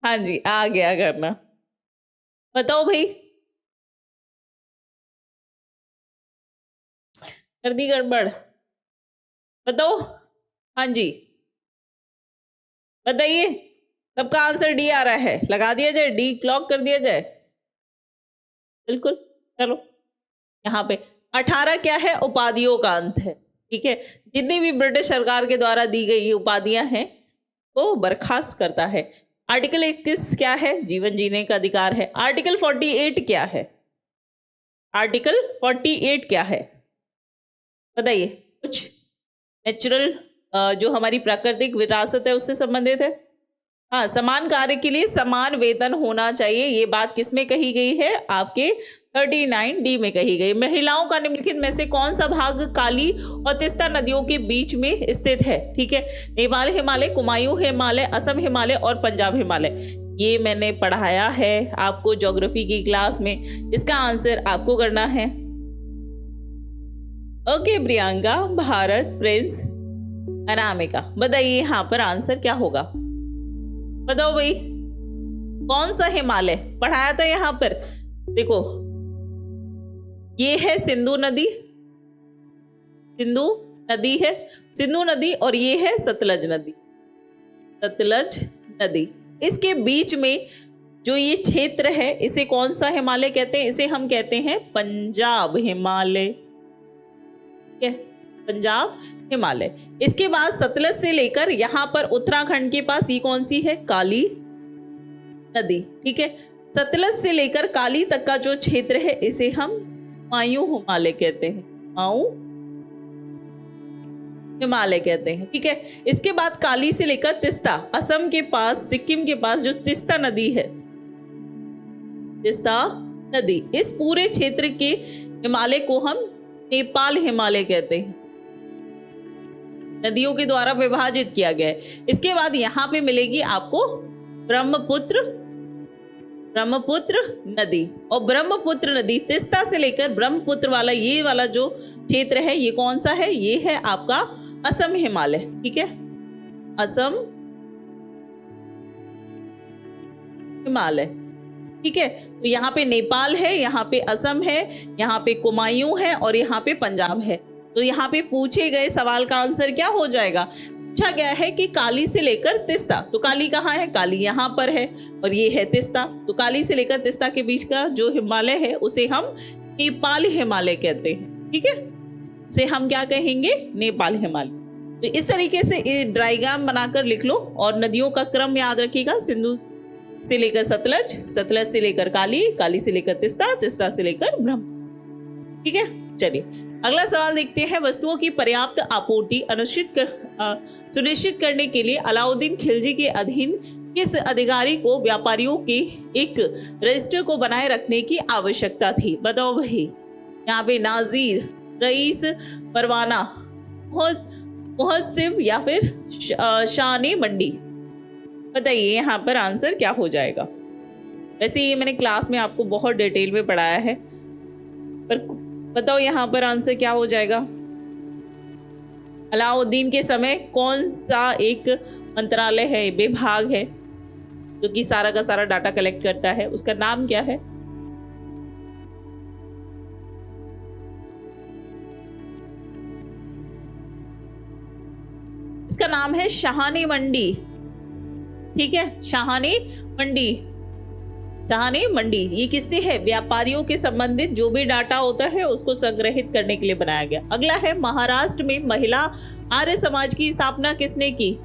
हाँ जी, आ गया करना। बताओ भाई, कर दी गड़बड़? बताओ। हाँ जी, बताइए। सबका आंसर डी आ रहा है, लगा दिया जाए, डी क्लॉक कर दिया जाए। बिल्कुल, चलो। यहाँ पे 18 क्या है? उपाधियों का अंत है। ठीक है, जितनी भी ब्रिटिश सरकार के द्वारा दी गई उपाधियां हैं वो बर्खास्त करता है। आर्टिकल 21 क्या है? जीवन जीने का अधिकार है। आर्टिकल 48 क्या है? आर्टिकल 48 क्या है? बताइए। कुछ नेचुरल जो हमारी प्राकृतिक विरासत है उससे संबंधित है। हाँ, समान कार्य के लिए समान वेतन होना चाहिए। ये बात किस में कही गई है? आपके 39D में कही गई। महिलाओं का निम्नलिखित में से कौन सा भाग काली और तीस्ता नदियों के बीच में स्थित है? ठीक है, नेपाल हिमालय, कुमायूं हिमालय, असम हिमालय और पंजाब हिमालय। ये मैंने पढ़ाया है आपको ज्योग्राफी की क्लास में। इसका आंसर आपको करना है। ओके प्रियंका, भारत, प्रिंस, अनामिका, बताइए यहाँ पर आंसर क्या होगा? बताओ भाई, कौन सा हिमालय पढ़ाया था यहाँ पर? देखो, ये है सिंधु नदी, सिंधु नदी है, सिंधु नदी, और ये है सतलज नदी, सतलज नदी। इसके बीच में जो ये क्षेत्र है इसे कौन सा हिमालय कहते हैं? इसे हम कहते हैं पंजाब हिमालय। ठीक है, पंजाब, हिमालय। इसके बाद सतलज से लेकर यहाँ पर उत्तराखंड के पास ये कौन सी है, काली नदी। ठीक है, सतलज से लेकर काली तक का जो क्षेत्र है इसे हम मायू हिमालय कहते हैं, माऊ हिमालय कहते हैं। ठीक है, इसके बाद काली से लेकर तिस्ता, असम के पास, सिक्किम के पास जो तिस्ता नदी है, तिस्ता नदी, इस पूरे क्षेत्र के हिमालय को हम नेपाल हिमालय कहते हैं। नदियों के द्वारा विभाजित किया गया है। इसके बाद यहाँ पे मिलेगी आपको ब्रह्मपुत्र नदी, और ब्रह्मपुत्र नदी तिस्ता से लेकर ब्रह्मपुत्र वाला ये वाला जो क्षेत्र है ये कौन सा है, ये है आपका असम हिमालय। ठीक है, असम हिमालय। ठीक है, तो यहाँ पे नेपाल है, यहाँ पे असम है, यहाँ पे कुमायूं है और यहाँ पे पंजाब है। तो यहाँ पे पूछे गए सवाल का आंसर क्या हो जाएगा, पूछा गया है कि काली से लेकर तिस्ता, तो काली कहाँ है, काली यहाँ पर है और ये है तिस्ता। तो काली से लेकर तिस्ता के बीच का जो हिमालय है उसे हम नेपाल हिमालय कहते हैं। ठीक है, से हम क्या कहेंगे, नेपाल हिमालय। तो इस तरीके से डायग्राम बनाकर लिख लो और नदियों का क्रम याद रखिएगा, सिंधु से लेकर सतलज, सतलज से लेकर काली, काली से लेकर तिस्ता, तिस्ता से लेकर ब्रह्म। ठीक है, चलिए अगला सवाल देखते हैं। वस्तुओं की पर्याप्त आपूर्ति सुनिश्चित करने के लिए अलाउद्दीन खिलजी के अधीन किस अधिकारी को व्यापारियों के एक रजिस्टर को बनाए रखने की आवश्यकता थी, बताओ भाई। यहाँ पे नाजीर, रईस, परवाना, मुहसिब या फिर शान मंडी, बताइए यहाँ पर आंसर क्या हो जाएगा। वैसे ये मैंने क्लास में आपको बहुत डिटेल में पढ़ाया है, पर बताओ यहाँ पर आंसर क्या हो जाएगा। अलाउद्दीन के समय कौन सा एक मंत्रालय है, विभाग है जो कि सारा का सारा डाटा कलेक्ट करता है, उसका नाम क्या है। इसका नाम है शाहानी मंडी। ठीक है, शाहानी मंडी। ये किससे है, व्यापारियों के संबंधित जो भी डाटा होता है उसको संग्रहित करने के लिए बनाया गया। अगला है महाराष्ट्र में महिला आर्य समाज की स्थापना किसने की,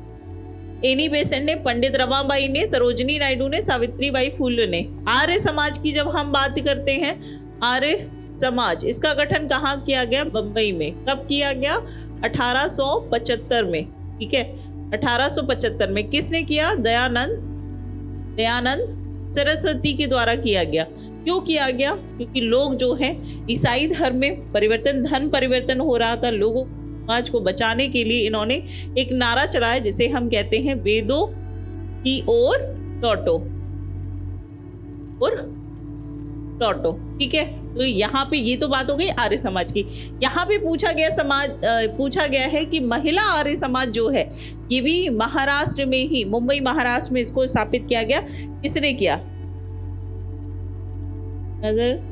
एनी बेसेंट ने, पंडित रमाबाई ने, सरोजिनी नायडू ने, सावित्रीबाई फुले ने। आर्य समाज की जब हम बात करते हैं, आर्य समाज, इसका गठन कहाँ किया गया, बंबई में। कब किया गया, 1875 में। ठीक है, 1875 में। किसने किया, दयानंद सरस्वती के द्वारा किया गया। क्यों किया गया, क्योंकि लोग जो हैं ईसाई धर्म में धन परिवर्तन हो रहा था, लोगों समाज को बचाने के लिए इन्होंने एक नारा चलाया जिसे हम कहते हैं वेदों की ओर लौटो। ठीक है, तो यहाँ पे ये तो बात हो गई आर्य समाज की। यहाँ पे पूछा गया है कि महिला आर्य समाज जो है ये भी महाराष्ट्र में ही, मुंबई महाराष्ट्र में इसको स्थापित किया गया। किसने किया, नजर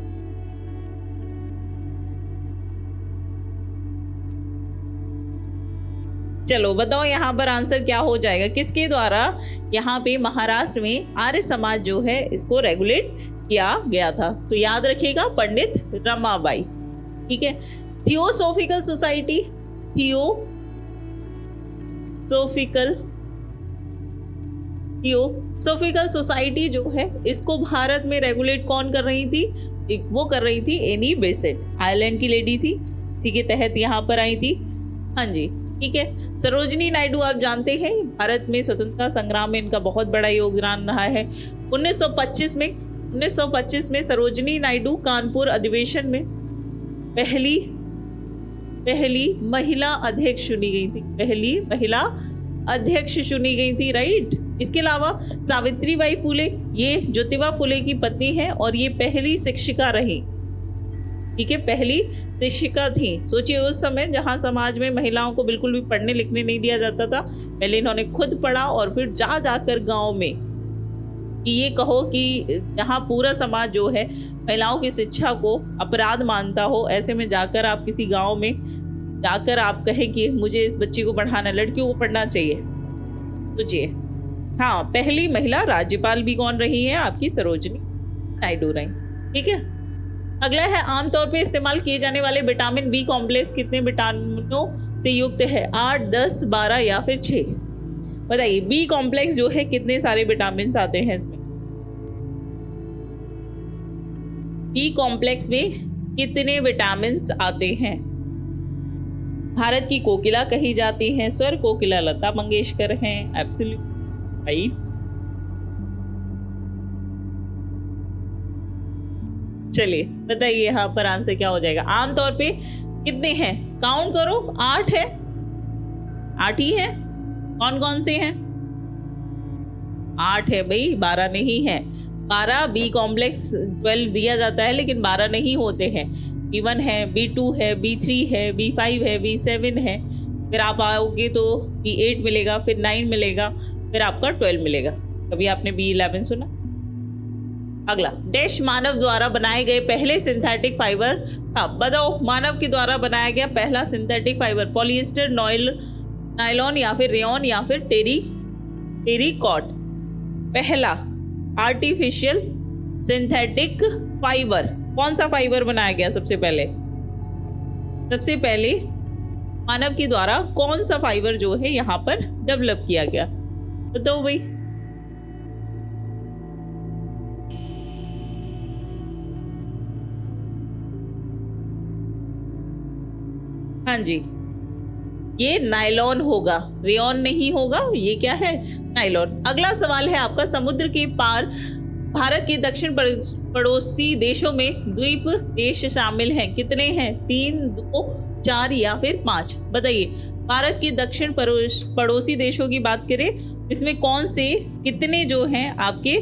चलो बताओ यहाँ पर आंसर क्या हो जाएगा, किसके द्वारा यहाँ पे महाराष्ट्र में आर्य समाज जो है इसको रेगुलेट किया गया था। तो याद रखिएगा, पंडित रमाबाई। ठीक है, थियोसोफिकल सोसाइटी जो है इसको भारत में रेगुलेट कौन कर रही थी, वो कर रही थी एनी बेसेंट, आयरलैंड की लेडी थी, इसी के तहत यहाँ पर आई थी। हाँ जी, ठीक है। सरोजिनी नायडू आप जानते हैं भारत में स्वतंत्रता संग्राम में इनका बहुत बड़ा योगदान रहा है। 1925 में सरोजिनी नायडू कानपुर अधिवेशन में पहली महिला अध्यक्ष चुनी गई थी, राइट। इसके अलावा सावित्रीबाई फुले, ये ज्योतिबा फुले की पत्नी है और ये पहली शिक्षिका रही। ठीक है, पहली शिक्षिका थी। सोचिए उस समय जहाँ समाज में महिलाओं को बिल्कुल भी पढ़ने लिखने नहीं दिया जाता था, पहले इन्होंने खुद पढ़ा और फिर जाकर गांव में, कि ये कहो कि जहाँ पूरा समाज जो है महिलाओं की शिक्षा को अपराध मानता हो, ऐसे में जाकर आप किसी गांव में जाकर आप कहें कि मुझे इस बच्ची को पढ़ाना, लड़कियों को पढ़ना चाहिए। सोचिए, हाँ, पहली महिला राज्यपाल भी कौन रही है, आपकी सरोजिनी नायडू रही। ठीक है, अगला है आमतौर पे इस्तेमाल किए जाने वाले विटामिन बी कॉम्प्लेक्स कितने विटामिनों से युक्त है? 8, 10, 12 या फिर 6? बताइए बी कॉम्प्लेक्स जो है कितने सारे विटामिन आते हैं इसमें? बी कॉम्प्लेक्स में कितने विटामिन आते हैं? भारत की कोकिला कही जाती है, स्वर कोकिला लता मंगेशकर हैं। Absolute right. चलिए बताइए यहाँ पर आंसर क्या हो जाएगा? आमतौर पे कितने हैं? काउंट करो। 8 है, 8 ही है। कौन कौन से हैं? 8 है भाई, 12 नहीं है। 12 बी कॉम्प्लेक्स 12 दिया जाता है लेकिन 12 नहीं होते हैं। B1 है, B2 है, B3 है, B5 है, B7 है। फिर आप आओगे तो B8 मिलेगा, फिर 9 मिलेगा, फिर आपका 12 मिलेगा। कभी आपने B11 सुना? अगला, डैश मानव द्वारा बनाए गए पहले सिंथेटिक फाइबर। हाँ बताओ, मानव के द्वारा बनाया गया पहला सिंथेटिक फाइबर पॉलिएस्टर, नायलॉन या फिर रेयॉन या फिर टेरिकॉट। पहला आर्टिफिशियल सिंथेटिक फाइबर कौन सा फाइबर बनाया गया सबसे पहले? सबसे पहले मानव के द्वारा कौन सा फाइबर जो है यहाँ पर डेवलप किया गया? बताओ भाई। हाँ जी, ये नायलॉन होगा, रेयॉन नहीं होगा। ये क्या है? नायलॉन। अगला सवाल है आपका, समुद्र के पार भारत के दक्षिण पड़ोसी देशों में द्वीप देश शामिल हैं। कितने हैं? 3, 2, 4 या फिर 5? बताइए। भारत के दक्षिण पड़ोसी देशों की बात करें, इसमें कौन से कितने जो हैं आपके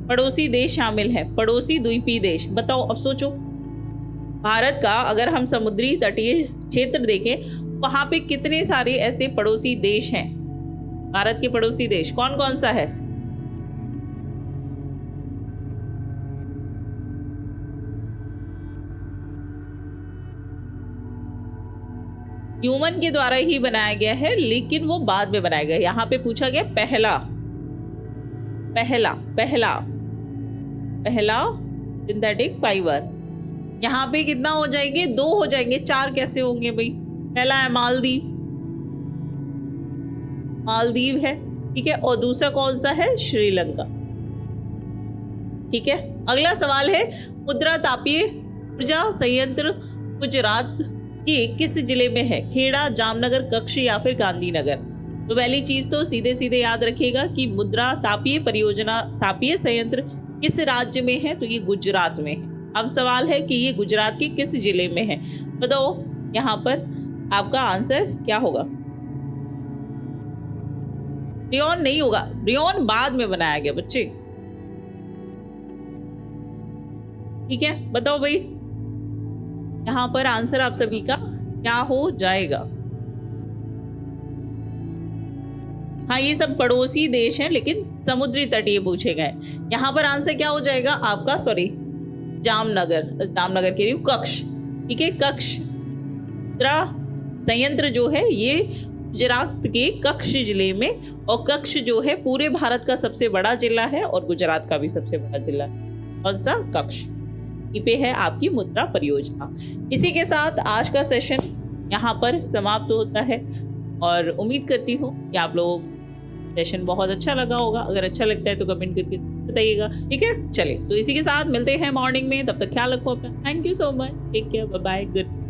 पड़ोसी देश शामिल हैं? पड़ोसी द्वीपीय देश बताओ। अब सोचो, भारत का अगर हम समुद्री तटीय क्षेत्र देखें, वहां पे कितने सारे ऐसे पड़ोसी देश हैं? भारत के पड़ोसी देश कौन कौन सा है? ह्यूमन के द्वारा ही बनाया गया है लेकिन वो बाद में बनाया गया। यहाँ पे पूछा गया पहला पहला पहला पहला सिंथेटिक फाइबर। यहाँ पे कितना हो जाएंगे? 2 हो जाएंगे। 4 कैसे होंगे भाई? पहला है मालदीव है, ठीक है, और दूसरा कौन सा है? श्रीलंका। ठीक है। अगला सवाल है, मुद्रा तापीय ऊर्जा संयंत्र गुजरात के किस जिले में है? खेड़ा, जामनगर, कच्छ या फिर गांधीनगर? तो पहली चीज तो सीधे सीधे याद रखिएगा कि मुद्रा तापीय संयंत्र किस राज्य में है? तो ये गुजरात में है। अब सवाल है कि ये गुजरात के किस जिले में है? बताओ यहाँ पर आपका आंसर क्या होगा? रेयॉन नहीं होगा, रेयॉन बाद में बनाया गया बच्चे। ठीक है, बताओ भाई यहाँ पर आंसर आप सभी का क्या हो जाएगा? हाँ, ये सब पड़ोसी देश हैं लेकिन समुद्री तटीय पूछे गए। यहाँ पर आंसर क्या हो जाएगा आपका? सॉरी, जामनगर के लिए कच्छ। ठीक है, कच्छ मुद्रा संयंत्र जो है ये गुजरात के कच्छ जिले में, और कच्छ जो है पूरे भारत का सबसे बड़ा जिला है और गुजरात का भी सबसे बड़ा जिला है। कौन सा? कच्छ। पे है आपकी मुद्रा परियोजना। इसी के साथ आज का सेशन यहाँ पर समाप्त होता है और उम्मीद करती हूँ कि आप लोगों को सेशन बहुत अच्छा लगा होगा। अगर अच्छा लगता है तो कमेंट करके बताइएगा। ठीक है, चलिए तो इसी के साथ मिलते हैं मॉर्निंग में। तब तक ख्याल रखो अपना। Thank you so much. Take care, bye bye, good.